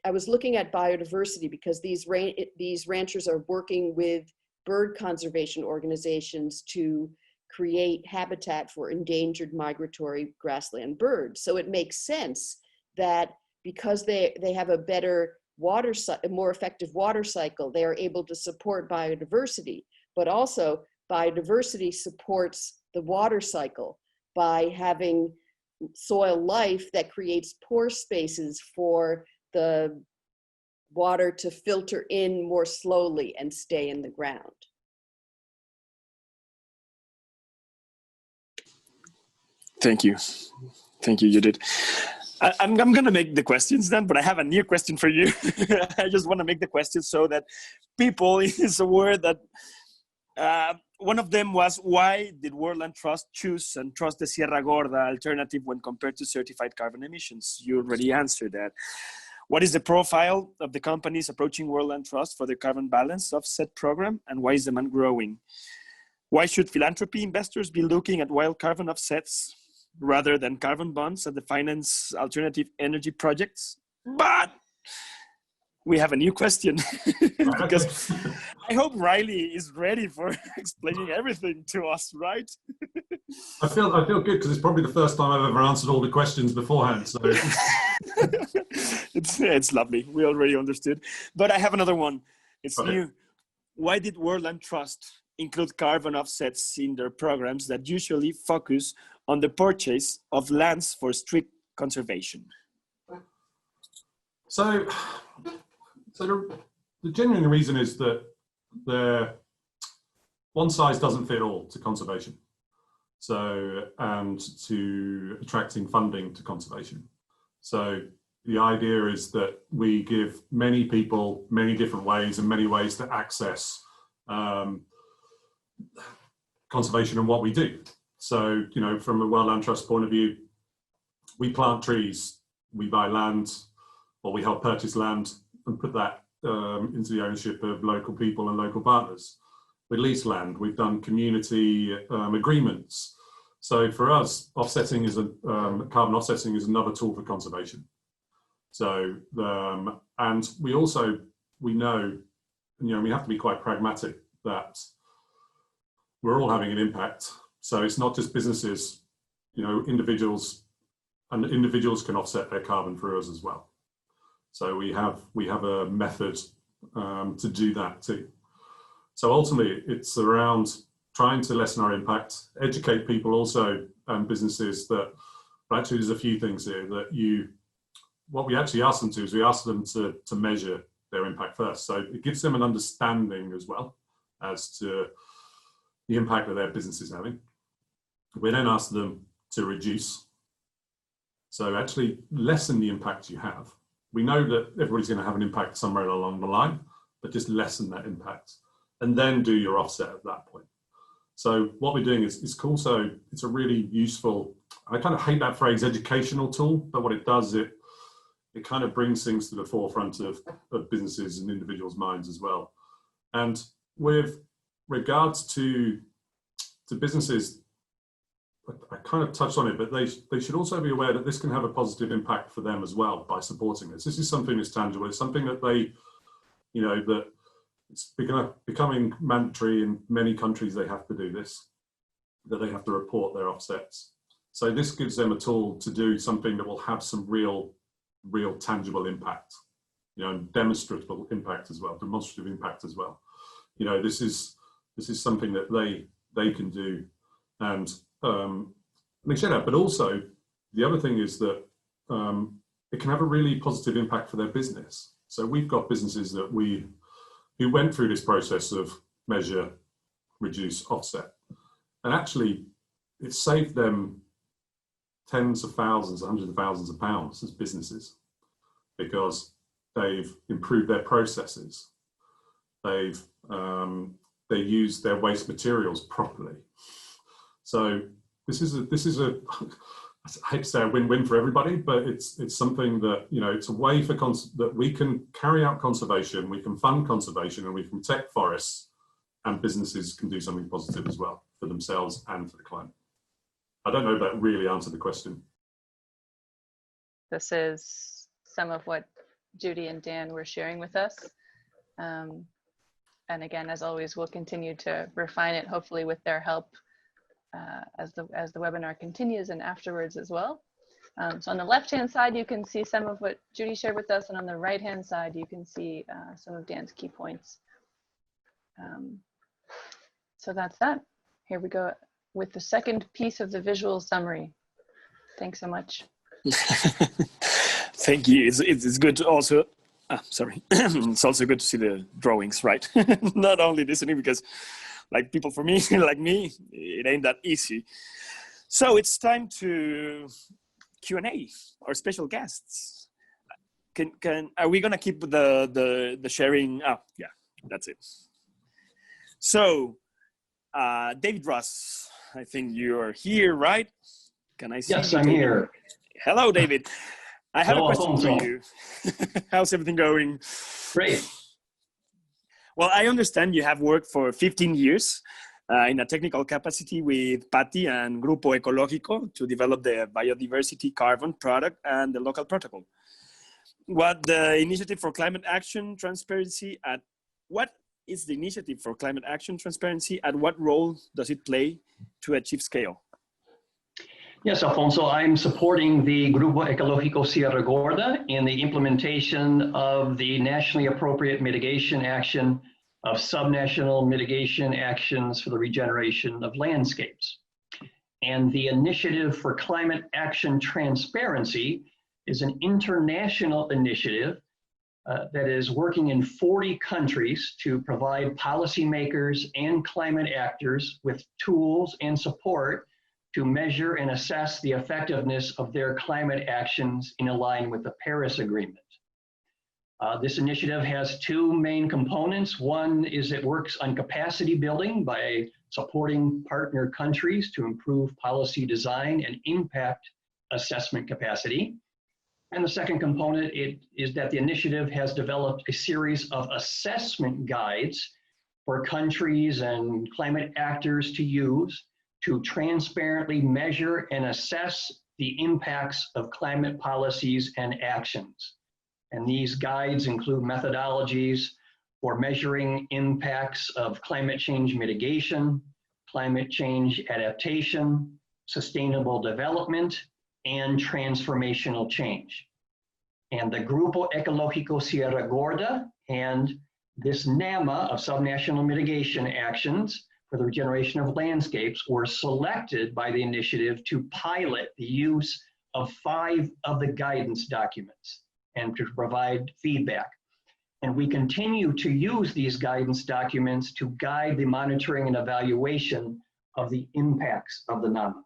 I was looking at biodiversity because these ranchers are working with bird conservation organizations to create habitat for endangered migratory grassland birds. So it makes sense that because they have a better a more effective water cycle, they are able to support biodiversity, but also biodiversity supports the water cycle by having soil life that creates pore spaces for the water to filter in more slowly and stay in the ground. Thank you. Thank you, Judith. I'm going to make the questions then, but I have a new question for you. I just want to make the questions so that people is aware that one of them was, why did World Land Trust choose and trust the Sierra Gorda alternative when compared to certified carbon emissions? You already answered that. What is the profile of the companies approaching World Land Trust for the carbon balance offset program, and why is demand growing? Why should philanthropy investors be looking at wild carbon offsets rather than carbon bonds at the finance alternative energy projects? But we have a new question because I hope Riley is ready for explaining everything to us, right? I feel good because it's probably the first time I've ever answered all the questions beforehand. So it's lovely. We already understood. But I have another one. It's okay. New. Why did World Land Trust include carbon offsets in their programs that usually focus on the purchase of lands for strict conservation? So the genuine reason is that one size doesn't fit all to conservation. So, and to attracting funding to conservation. So the idea is that we give many people many different ways and many ways to access conservation and what we do. So, you know, from a World Land Trust point of view, we plant trees, we buy land, or we help purchase land and put that into the ownership of local people and local partners. We lease land, we've done community agreements. So for us, offsetting is carbon offsetting is another tool for conservation. So, and we know, you know, we have to be quite pragmatic that we're all having an impact. So it's not just businesses, you know, individuals can offset their carbon for us as well. So we have a method to do that too. So ultimately it's around trying to lessen our impact, educate people also and businesses that, but actually there's a few things here that what we actually ask them to is we ask them to measure their impact first. So it gives them an understanding as well as to the impact that their business is having. We then ask them to reduce. So actually lessen the impact you have. We know that everybody's going to have an impact somewhere along the line, but just lessen that impact and then do your offset at that point. So what we're doing is cool. So it's a really useful, I kind of hate that phrase educational tool, but what it does, it kind of brings things to the forefront of businesses and individuals' minds as well. And with regards to businesses, I kind of touched on it, but they should also be aware that this can have a positive impact for them as well by supporting this. This is something that's tangible. It's something that they, you know, that it's becoming mandatory in many countries. They have to do this, that they have to report their offsets. So this gives them a tool to do something that will have some real tangible impact, you know, and demonstrable impact as well, demonstrative impact as well. You know, this is something that they can do, and they share that. But also, the other thing is that it can have a really positive impact for their business. So we've got businesses that who went through this process of measure, reduce, offset, and actually it saved them tens of thousands, hundreds of thousands of pounds as businesses because they've improved their processes. they use their waste materials properly. So this is a I hate to say a win-win for everybody, but it's something that, you know, it's a way for that we can carry out conservation, we can fund conservation, and we can protect forests, and businesses can do something positive as well for themselves and for the climate. I don't know if that really answered the question. This is some of what Judy and Dan were sharing with us. And again, as always, we'll continue to refine it, hopefully with their help as the webinar continues and afterwards as well. So on the left-hand side, you can see some of what Judy shared with us, and on the right-hand side, you can see some of Dan's key points. So that's that. Here we go with the second piece of the visual summary. Thanks so much. Thank you. It's good to also, sorry, it's also good to see the drawings, right? Not only listening, because like people for me, like me, it ain't that easy. So it's time to Q&A, our special guests. Are we gonna keep the sharing? Oh, yeah, that's it. So David Ross, I think you're here, right? Can I see you? Yes, I'm here. Hello, David. I have Hello, a question Alfonso. for you. How's everything going? Great. Well, I understand you have worked for 15 years in a technical capacity with Patty and Grupo Ecológico to develop the biodiversity carbon product and the local protocol. What is the Initiative for Climate Action Transparency and what role does it play to achieve scale? Yes, Alfonso, I'm supporting the Grupo Ecológico Sierra Gorda in the implementation of the nationally appropriate mitigation action of subnational mitigation actions for the regeneration of landscapes. And the Initiative for Climate Action Transparency is an international initiative that is working in 40 countries to provide policymakers and climate actors with tools and support to measure and assess the effectiveness of their climate actions in line with the Paris Agreement. This initiative has two main components. One is it works on capacity building by supporting partner countries to improve policy design and impact assessment capacity. And the second component is that the initiative has developed a series of assessment guides for countries and climate actors to use to transparently measure and assess the impacts of climate policies and actions. And these guides include methodologies for measuring impacts of climate change mitigation, climate change adaptation, sustainable development, and transformational change. And the Grupo Ecológico Sierra Gorda and this NAMA of subnational mitigation actions for the regeneration of landscapes were selected by the initiative to pilot the use of 5 of the guidance documents and to provide feedback. And we continue to use these guidance documents to guide the monitoring and evaluation of the impacts of the NAMA.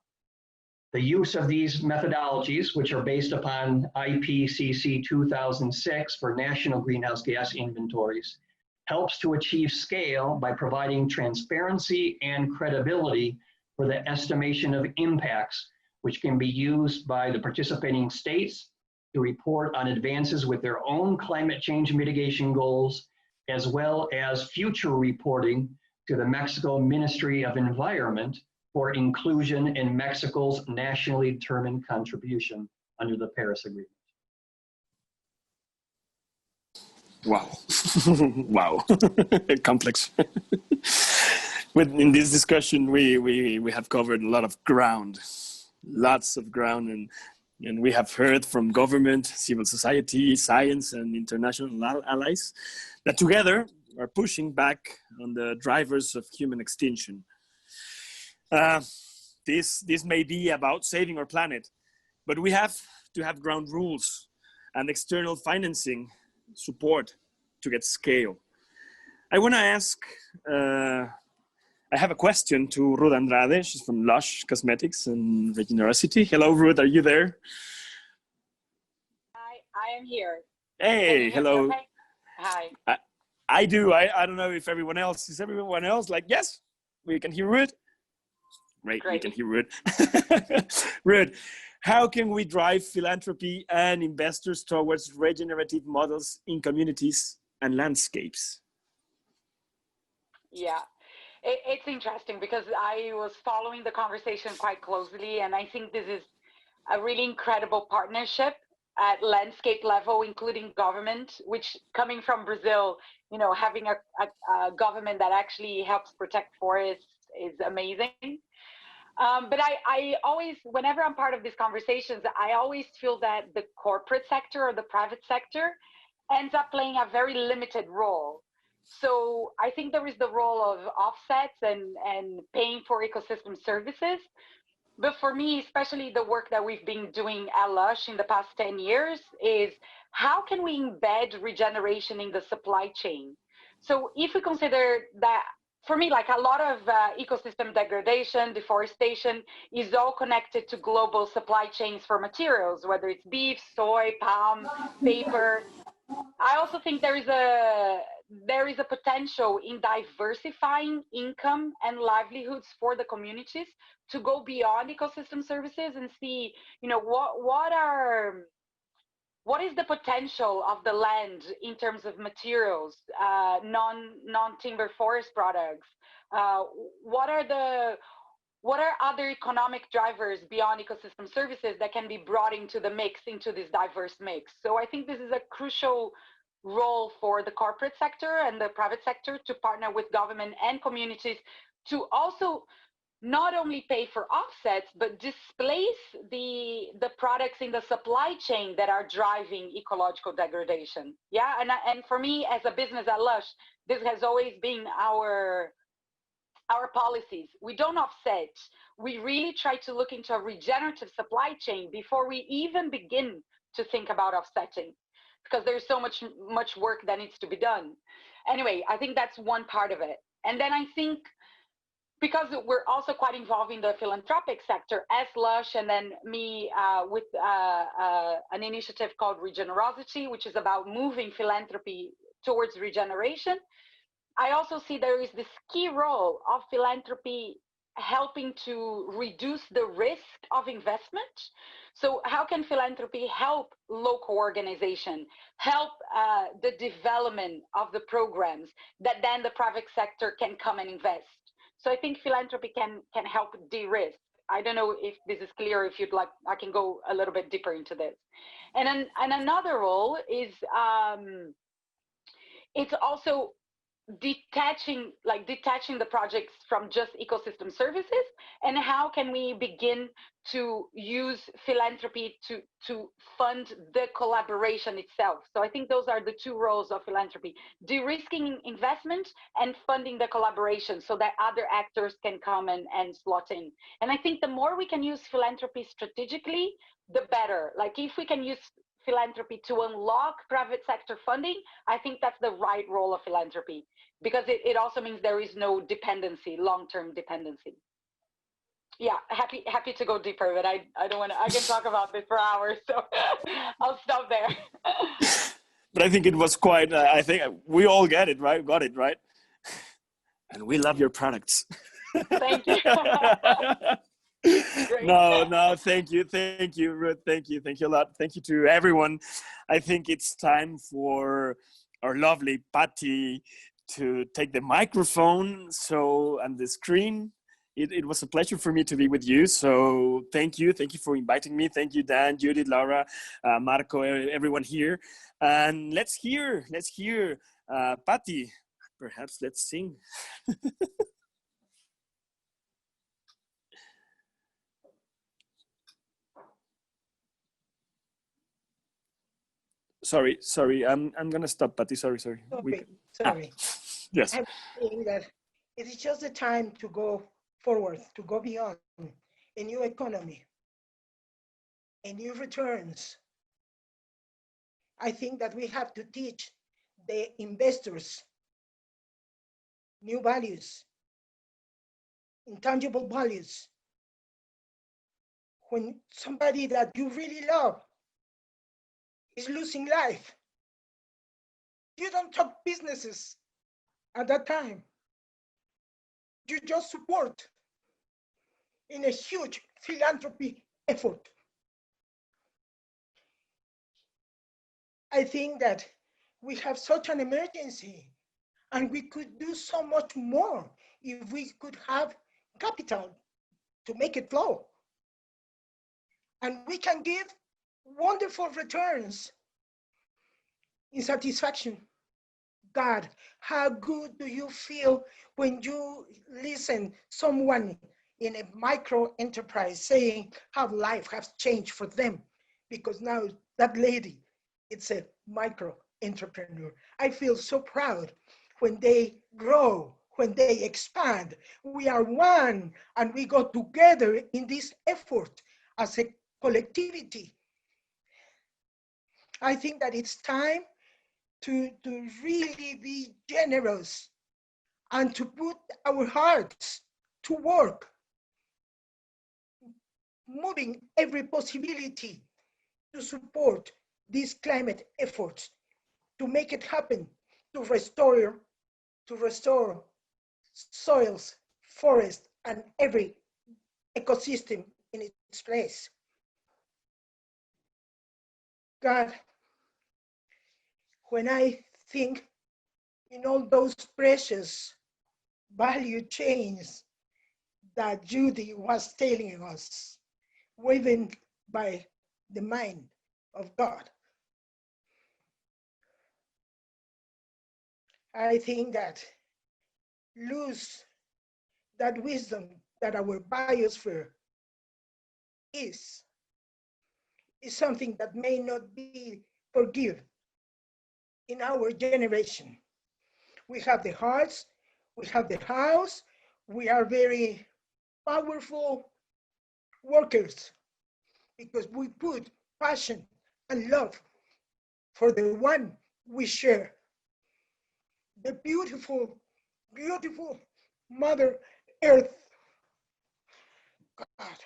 The use of these methodologies, which are based upon IPCC 2006 for national greenhouse gas inventories, helps to achieve scale by providing transparency and credibility for the estimation of impacts, which can be used by the participating states to report on advances with their own climate change mitigation goals, as well as future reporting to the Mexico Ministry of Environment for inclusion in Mexico's nationally determined contribution under the Paris Agreement. Wow. Wow. Complex. In this discussion, we have covered a lot of ground, lots of ground, and we have heard from government, civil society, science, and international allies that together are pushing back on the drivers of human extinction. This may be about saving our planet, but we have to have ground rules and external financing support to get scale. I want to ask, I have a question to Ruth Andrade. She's from Lush Cosmetics and Regeneracity. Hello, Ruth, are you there? I am here. Hey, hello. Okay? Hi. I do. I don't know if everyone else, is everyone else like, yes, we can hear Ruud? Great, we can hear Ruud. Ruud, how can we drive philanthropy and investors towards regenerative models in communities and landscapes? Yeah, it's interesting because I was following the conversation quite closely, and I think this is a really incredible partnership at landscape level, including government, which coming from Brazil, you know, having a government that actually helps protect forests is amazing. But I always, whenever I'm part of these conversations, I always feel that the corporate sector or the private sector ends up playing a very limited role. So I think there is the role of offsets and paying for ecosystem services. But for me, especially the work that we've been doing at Lush in the past 10 years is how can we embed regeneration in the supply chain? So if we consider that, for me, like a lot of ecosystem degradation, deforestation is all connected to global supply chains for materials, whether it's beef, soy, palm, paper. I also think there is a potential in diversifying income and livelihoods for the communities to go beyond ecosystem services and see, you know, what is the potential of the land in terms of materials, non-timber forest products? What are other economic drivers beyond ecosystem services that can be brought into the mix, into this diverse mix? So I think this is a crucial role for the corporate sector and the private sector to partner with government and communities to also not only pay for offsets, but displace the products in the supply chain that are driving ecological degradation. Yeah, and for me as a business at Lush, this has always been our policies. We don't offset. We really try to look into a regenerative supply chain before we even begin to think about offsetting, because there's so much work that needs to be done. Anyway, I think that's one part of it. And then I think because we're also quite involved in the philanthropic sector as Lush, and then me with an initiative called Regenerosity, which is about moving philanthropy towards regeneration. I also see there is this key role of philanthropy helping to reduce the risk of investment. So how can philanthropy help local organization, help the development of the programs that then the private sector can come and invest? So I think philanthropy can help de-risk. I don't know if this is clear. If you'd like, I can go a little bit deeper into this. And another role is it's also detaching the projects from just ecosystem services, and how can we begin to use philanthropy to fund the collaboration itself. So I think those are the two roles of philanthropy: de-risking investment and funding the collaboration so that other actors can come and slot in. And I think the more we can use philanthropy strategically, the better. Like if we can use philanthropy to unlock private sector funding, I think that's the right role of philanthropy, because it also means there is no dependency, long-term dependency. Yeah, happy to go deeper, but I don't want to. I can talk about this for hours, so I'll stop there. But I think it was quite. I think we all get it, right? Got it, right? And we love your products. Thank you. No, thank you, Ruud, thank you a lot. Thank you to everyone. I think it's time for our lovely Patty to take the microphone and the screen. It was a pleasure for me to be with you. So thank you for inviting me. Thank you, Dan, Judith, Laura, Marco, everyone here. And let's hear, Patty. Perhaps let's sing. Sorry. I'm gonna stop, Patty. Sorry. Sorry. Yes. I'm saying that it is just the time to go forward, to go beyond a new economy, a new returns. I think that we have to teach the investors new values, intangible values. When somebody that you really love is losing life, You don't talk businesses at that time. You just support in a huge philanthropy effort. I think that we have such an emergency and we could do so much more if we could have capital to make it flow. And we can give wonderful returns in satisfaction. God, how good do you feel when you listen someone in a micro enterprise saying how life has changed for them because now that lady, it's a micro entrepreneur. I feel so proud when they grow, when they expand. We are one and we go together in this effort as a collectivity. I think that it's time to really be generous and to put our hearts to work, moving every possibility to support these climate efforts, to make it happen, to restore soils, forests, and every ecosystem in its place. God, when I think in all those precious value chains that Judy was telling us, woven by the mind of God, I think that lose that wisdom that our biosphere is something that may not be forgiven in our generation. We have the hearts, we have the house, we are very powerful workers because we put passion and love for the one we share. The beautiful, beautiful Mother Earth. God.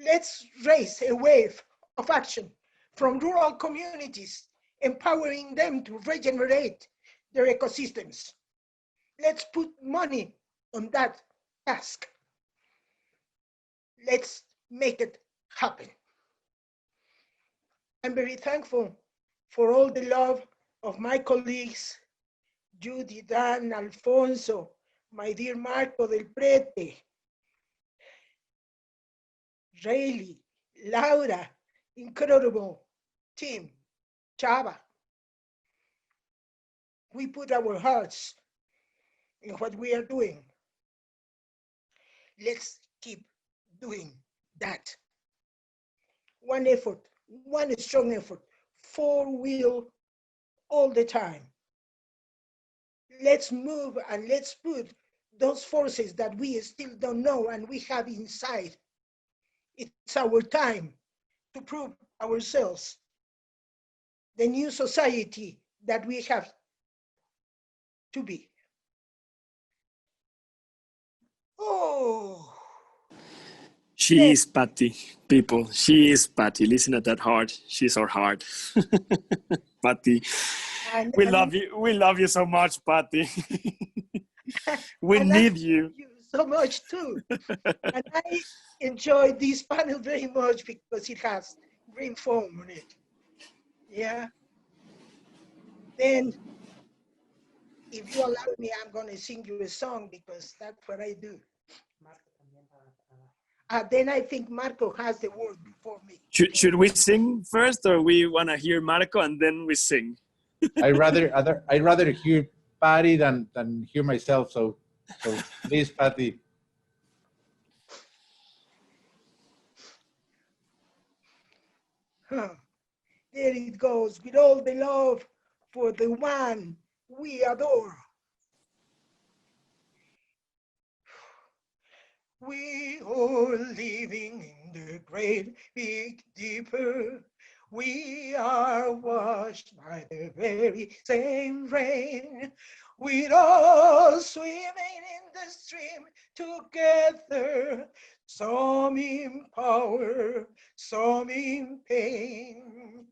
Let's raise a wave of action from rural communities, empowering them to regenerate their ecosystems. Let's put money on that task. Let's make it happen. I'm very thankful for all the love of my colleagues, Judy, Dan, Alfonso, my dear Marco del Prete, Rayleigh, Laura, incredible team, Chava. We put our hearts in what we are doing. Let's keep doing that. One effort, one strong effort, 4-wheel all the time. Let's move and let's put those forces that we still don't know and we have inside. It's our time to prove ourselves. The new society that we have to be. Oh. She is Patty, people. She is Patty. Listen at that heart. She's our heart. Patty. We love you. We love you so much, Patty. We need you. You so much too. And I enjoyed this panel very much because it has green foam on it. Yeah. Then, if you allow me, I'm going to sing you a song because that's what I do. Then I think Marco has the word before me. Should we sing first, or we want to hear Marco and then we sing? I'd rather hear Patty than hear myself. So please, Patty. Huh. There it goes, with all the love for the one we adore. We are living in the great big deeper. We are washed by the very same rain. We're all swimming in the stream together. Some in power, some in pain.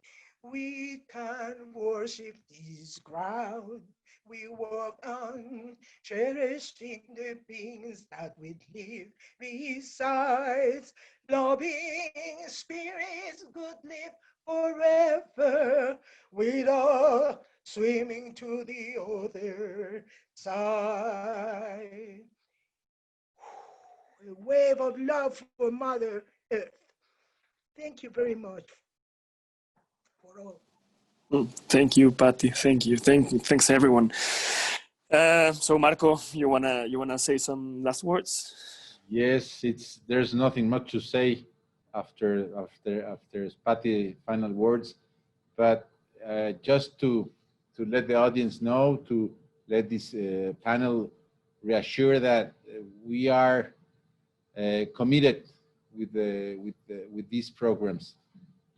we can worship this ground. We walk on, cherishing the things that we live besides. Loving spirits could live forever with all swimming to the other side. A wave of love for Mother Earth. Thank you very much for all. Thank you, Patty. Thank you. Thanks everyone. So Marco, you wanna say some last words? Yes, there's nothing much to say after Patty's final words, but just to let the audience know, to let this panel reassure that we are committed with these programs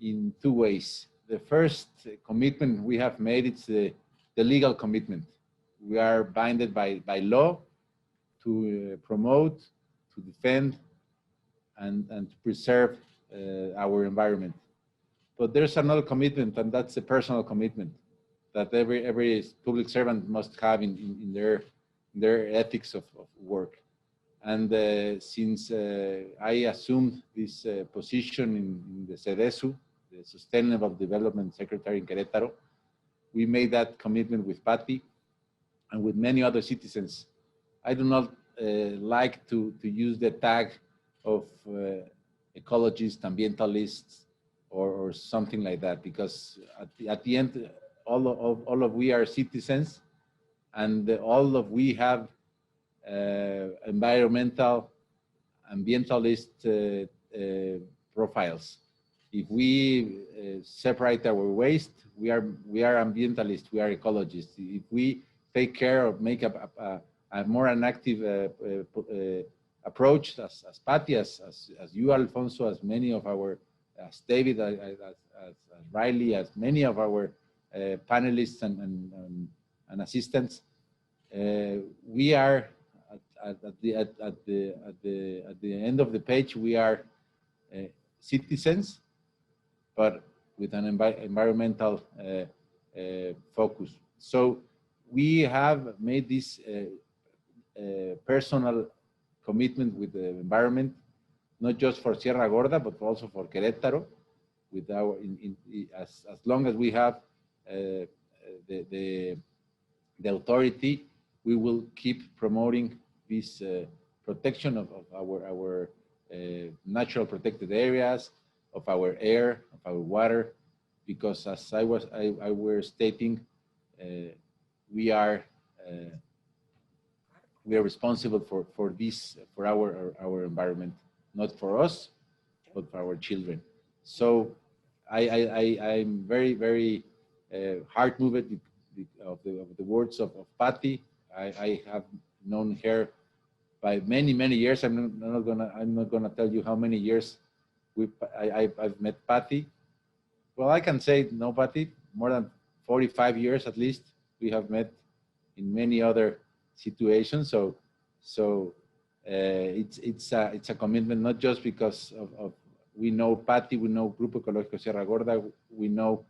in two ways. The first commitment we have made is the legal commitment. We are binded by law to promote, to defend, and to preserve our environment. But there's another commitment, and that's a personal commitment that every public servant must have in their ethics of work. And since I assumed this position in the SEDESU, the Sustainable Development Secretary in Querétaro, we made that commitment with Patty and with many other citizens. I do not like to use the tag of ecologists, ambientalists, or something like that, because at the end, all of we are citizens, and all of we have environmental, ambientalist profiles. If we separate our waste, we are ambientalists, we are ecologists. If we take care of, make a more an active approach, as Patty, as you, Alfonso, as many of our, as David, as Riley, as many of our panelists and assistants, we are at the end of the page. We are citizens, but with an environmental focus. So we have made this personal commitment with the environment, not just for Sierra Gorda, but also for Querétaro. With our, as long as we have the authority, we will keep promoting this protection of our natural protected areas, of our air, of our water, because as I were stating, we are responsible for this, for our environment, not for us, but for our children. So I'm very heart moved of the words of Patty. I have known her by many years. I'm not gonna tell you how many years I've met Patty. Well, I can say no, Patty, more than 45 years at least. We have met in many other situations. So it's a commitment, not just because of we know Patty, we know Grupo Ecológico Sierra Gorda, we know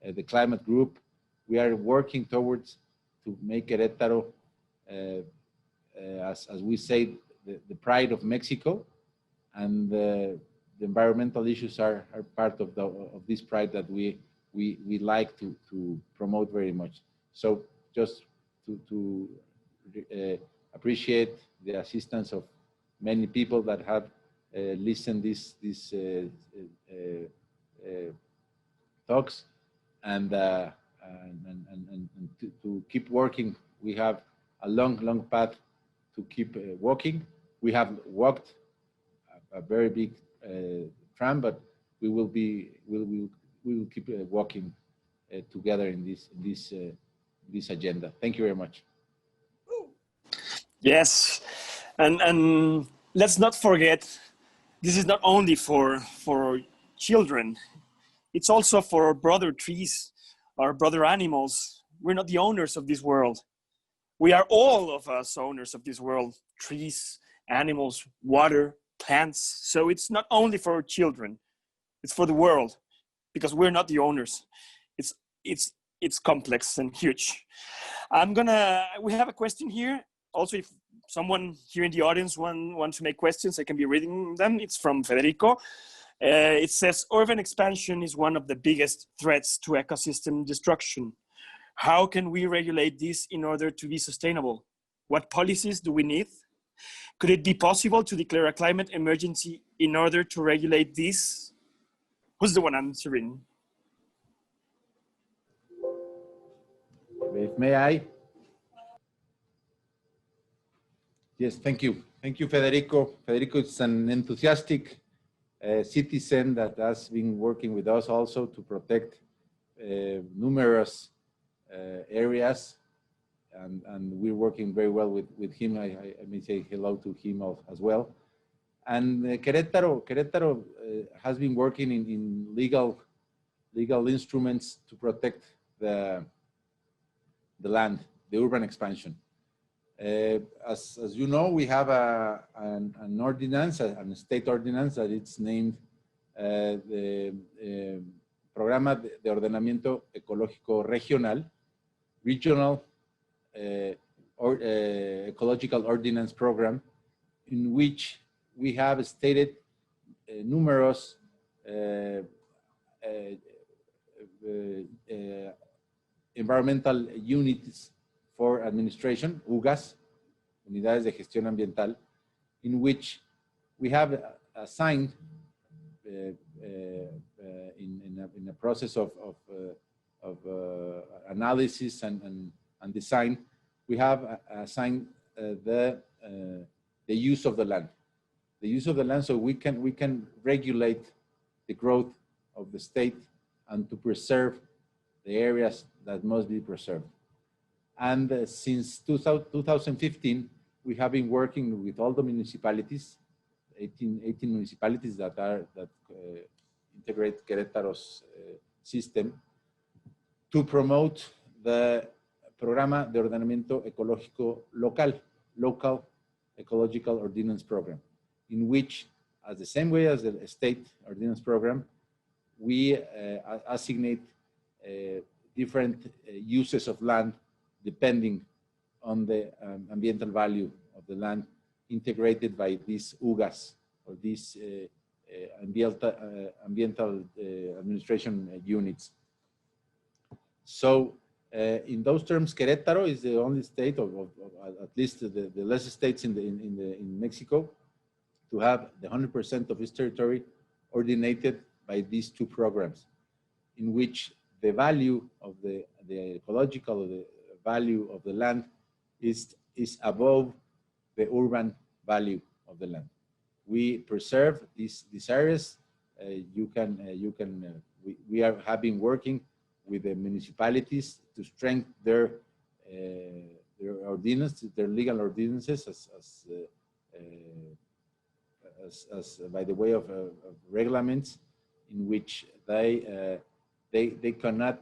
the climate group. We are working towards to make Querétaro, as we say, the pride of Mexico, and the environmental issues are part of this pride that we like to promote very much. So just to appreciate the assistance of many people that have listened these talks, and to keep working. We have a long path to keep walking. We have walked a very big tram, but we will keep walking together in this agenda. Thank you very much. Yes, and let's not forget, this is not only for children, it's also for our brother trees, our brother animals. We're not the owners of this world. We are all of us owners of this world, trees, animals, water, plants. So it's not only for children, it's for the world, because we're not the owners. it's complex and huge. We have a question here. Also, if someone here in the audience wants to make questions, I can be reading them. It's from Federico. It says, urban expansion is one of the biggest threats to ecosystem destruction. How can we regulate this in order to be sustainable? What policies do we need? Could it be possible to declare a climate emergency in order to regulate this? Who's the one answering? May I? Yes, thank you. Thank you, Federico. Federico is an enthusiastic citizen that has been working with us also to protect numerous areas, and we're working very well with him. I may say hello to him as well. And Querétaro has been working in legal instruments to protect the land, the urban expansion. As you know, we have an ordinance, a state ordinance that it's named the Programa de Ordenamiento Ecológico Regional Ecological Ordinance Program, in which we have stated numerous environmental units for administration, UGAS, Unidades de Gestión Ambiental, in which we have assigned in a process of analysis and design, we have assigned the use of the land. The use of the land, so we can regulate the growth of the state and to preserve the areas that must be preserved. And since 2015, we have been working with all the municipalities, 18 municipalities that integrate Querétaro's system, to promote the Programa de Ordenamiento Ecológico Local Ecological Ordinance Program, in which, as the same way as the state ordinance program, we assignate different uses of land depending on the ambiental value of the land integrated by these UGAs, or these ambiental administration units. So in those terms, Querétaro is the only state of at least the lesser states in Mexico to have the 100% of its territory ordinated by these two programs, in which the value of the ecological, the value of the land is above the urban value of the land. We preserve these areas. We have been working with the municipalities to strengthen their ordinances, their legal ordinances, as by the way of regulations, in which they cannot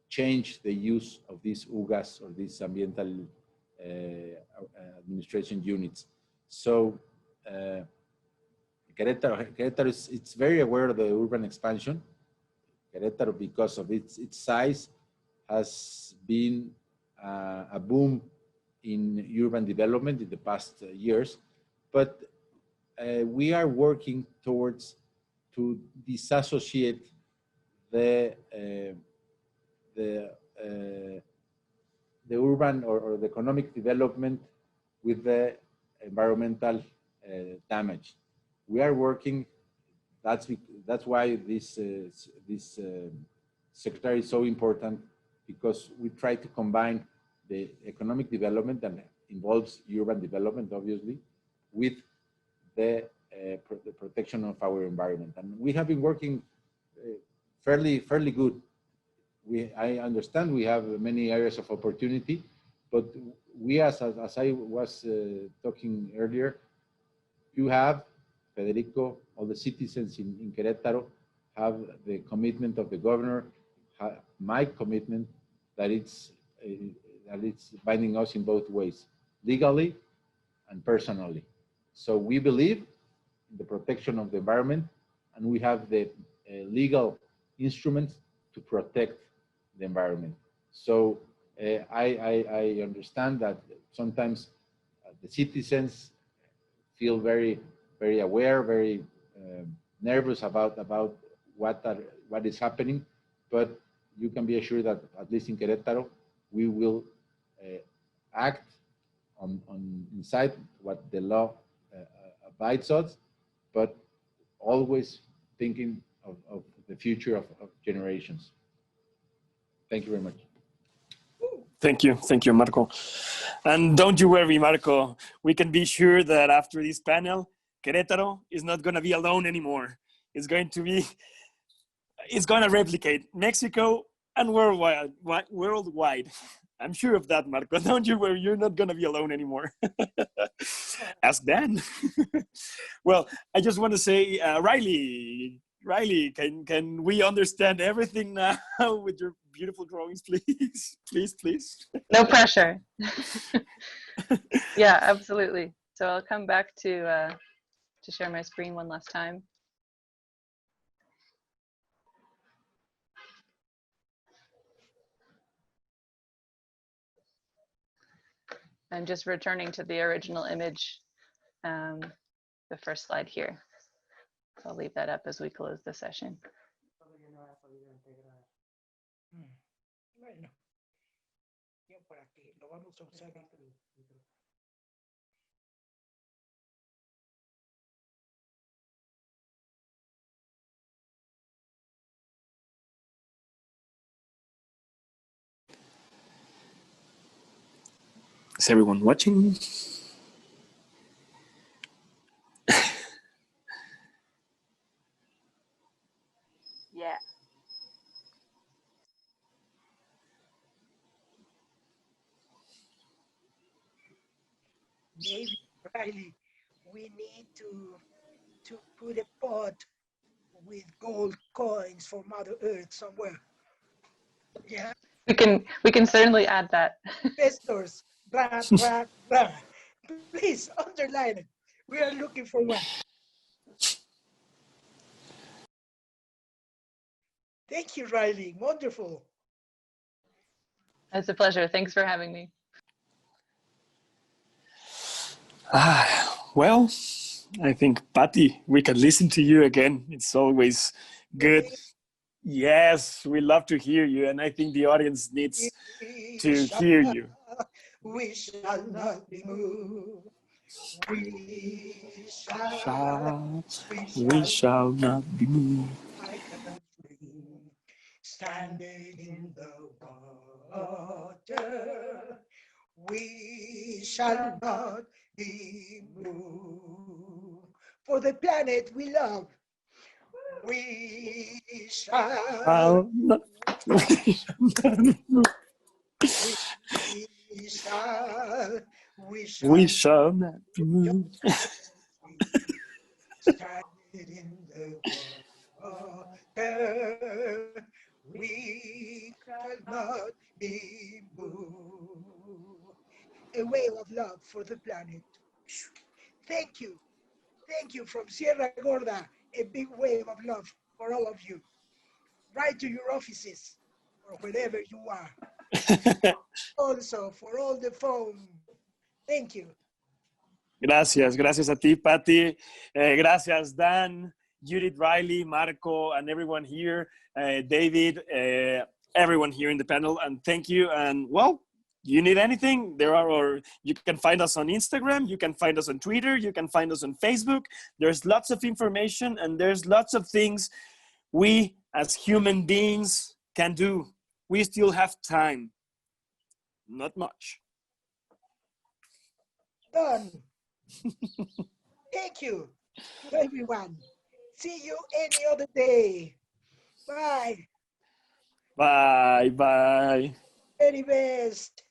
change the use of these UGAs or these ambiental administration units. So Querétaro it's very aware of the urban expansion. Querétaro, because of its size, has been a boom in urban development in the past years, but we are working towards to disassociate the urban or the economic development with the environmental damage. We are working. That's why this secretary is so important, because we try to combine the economic development that involves urban development, obviously, with the protection of our environment. And we have been working fairly good. I understand we have many areas of opportunity, but we, as I was talking earlier, you have, Federico, all the citizens in Querétaro have the commitment of the governor, my commitment that it's binding us in both ways, legally and personally. So we believe in the protection of the environment, and we have the legal instruments to protect the environment. So I understand that sometimes the citizens feel very aware, very nervous about what is happening, but you can be assured that at least in Querétaro, we will act on inside what the law abides us, but always thinking of the future of generations. Thank you very much. Thank you, Marco. And don't you worry, Marco. We can be sure that after this panel, Querétaro is not going to be alone anymore. It's going to replicate Mexico and worldwide. I'm sure of that, Marco. Don't you worry, you're not going to be alone anymore. Ask Dan. Well, I just want to say, Riley, can we understand everything now with your beautiful drawings, please? Please. No pressure. Yeah, absolutely. So I'll come back to share my screen one last time. I'm just returning to the original image, the first slide here. I'll leave that up as we close the session. Is everyone watching? Yeah. Maybe, Riley, we need to put a pot with gold coins for Mother Earth somewhere. Yeah. We can certainly add that. Investors, please underline it. We are looking for one. Thank you, Riley. Wonderful. It's a pleasure. Thanks for having me. Well, I think, Patty, we can listen to you again. It's always good. Yes, we love to hear you, and I think the audience needs to hear you. We shall not be moved. We shall not be moved. like a tree standing in the water. We shall not be moved. For the planet we love, we shall not. We shall not be moved. Stranded in the water, we cannot be moved. A wave of love for the planet. Thank you. Thank you from Sierra Gorda. A big wave of love for all of you. Right to your offices or wherever you are. Also for all the phone. Thank you. Gracias a ti, Patty. Gracias, Dan, Judith, Riley, Marco, and everyone here, David, everyone here in the panel, and thank you. And well, you need anything, you can find us on Instagram, you can find us on Twitter, you can find us on Facebook. There's lots of information and there's lots of things we as human beings can do. We still have time. Not much. Done. Thank you to everyone. See you any other day. Bye. Bye. Very best.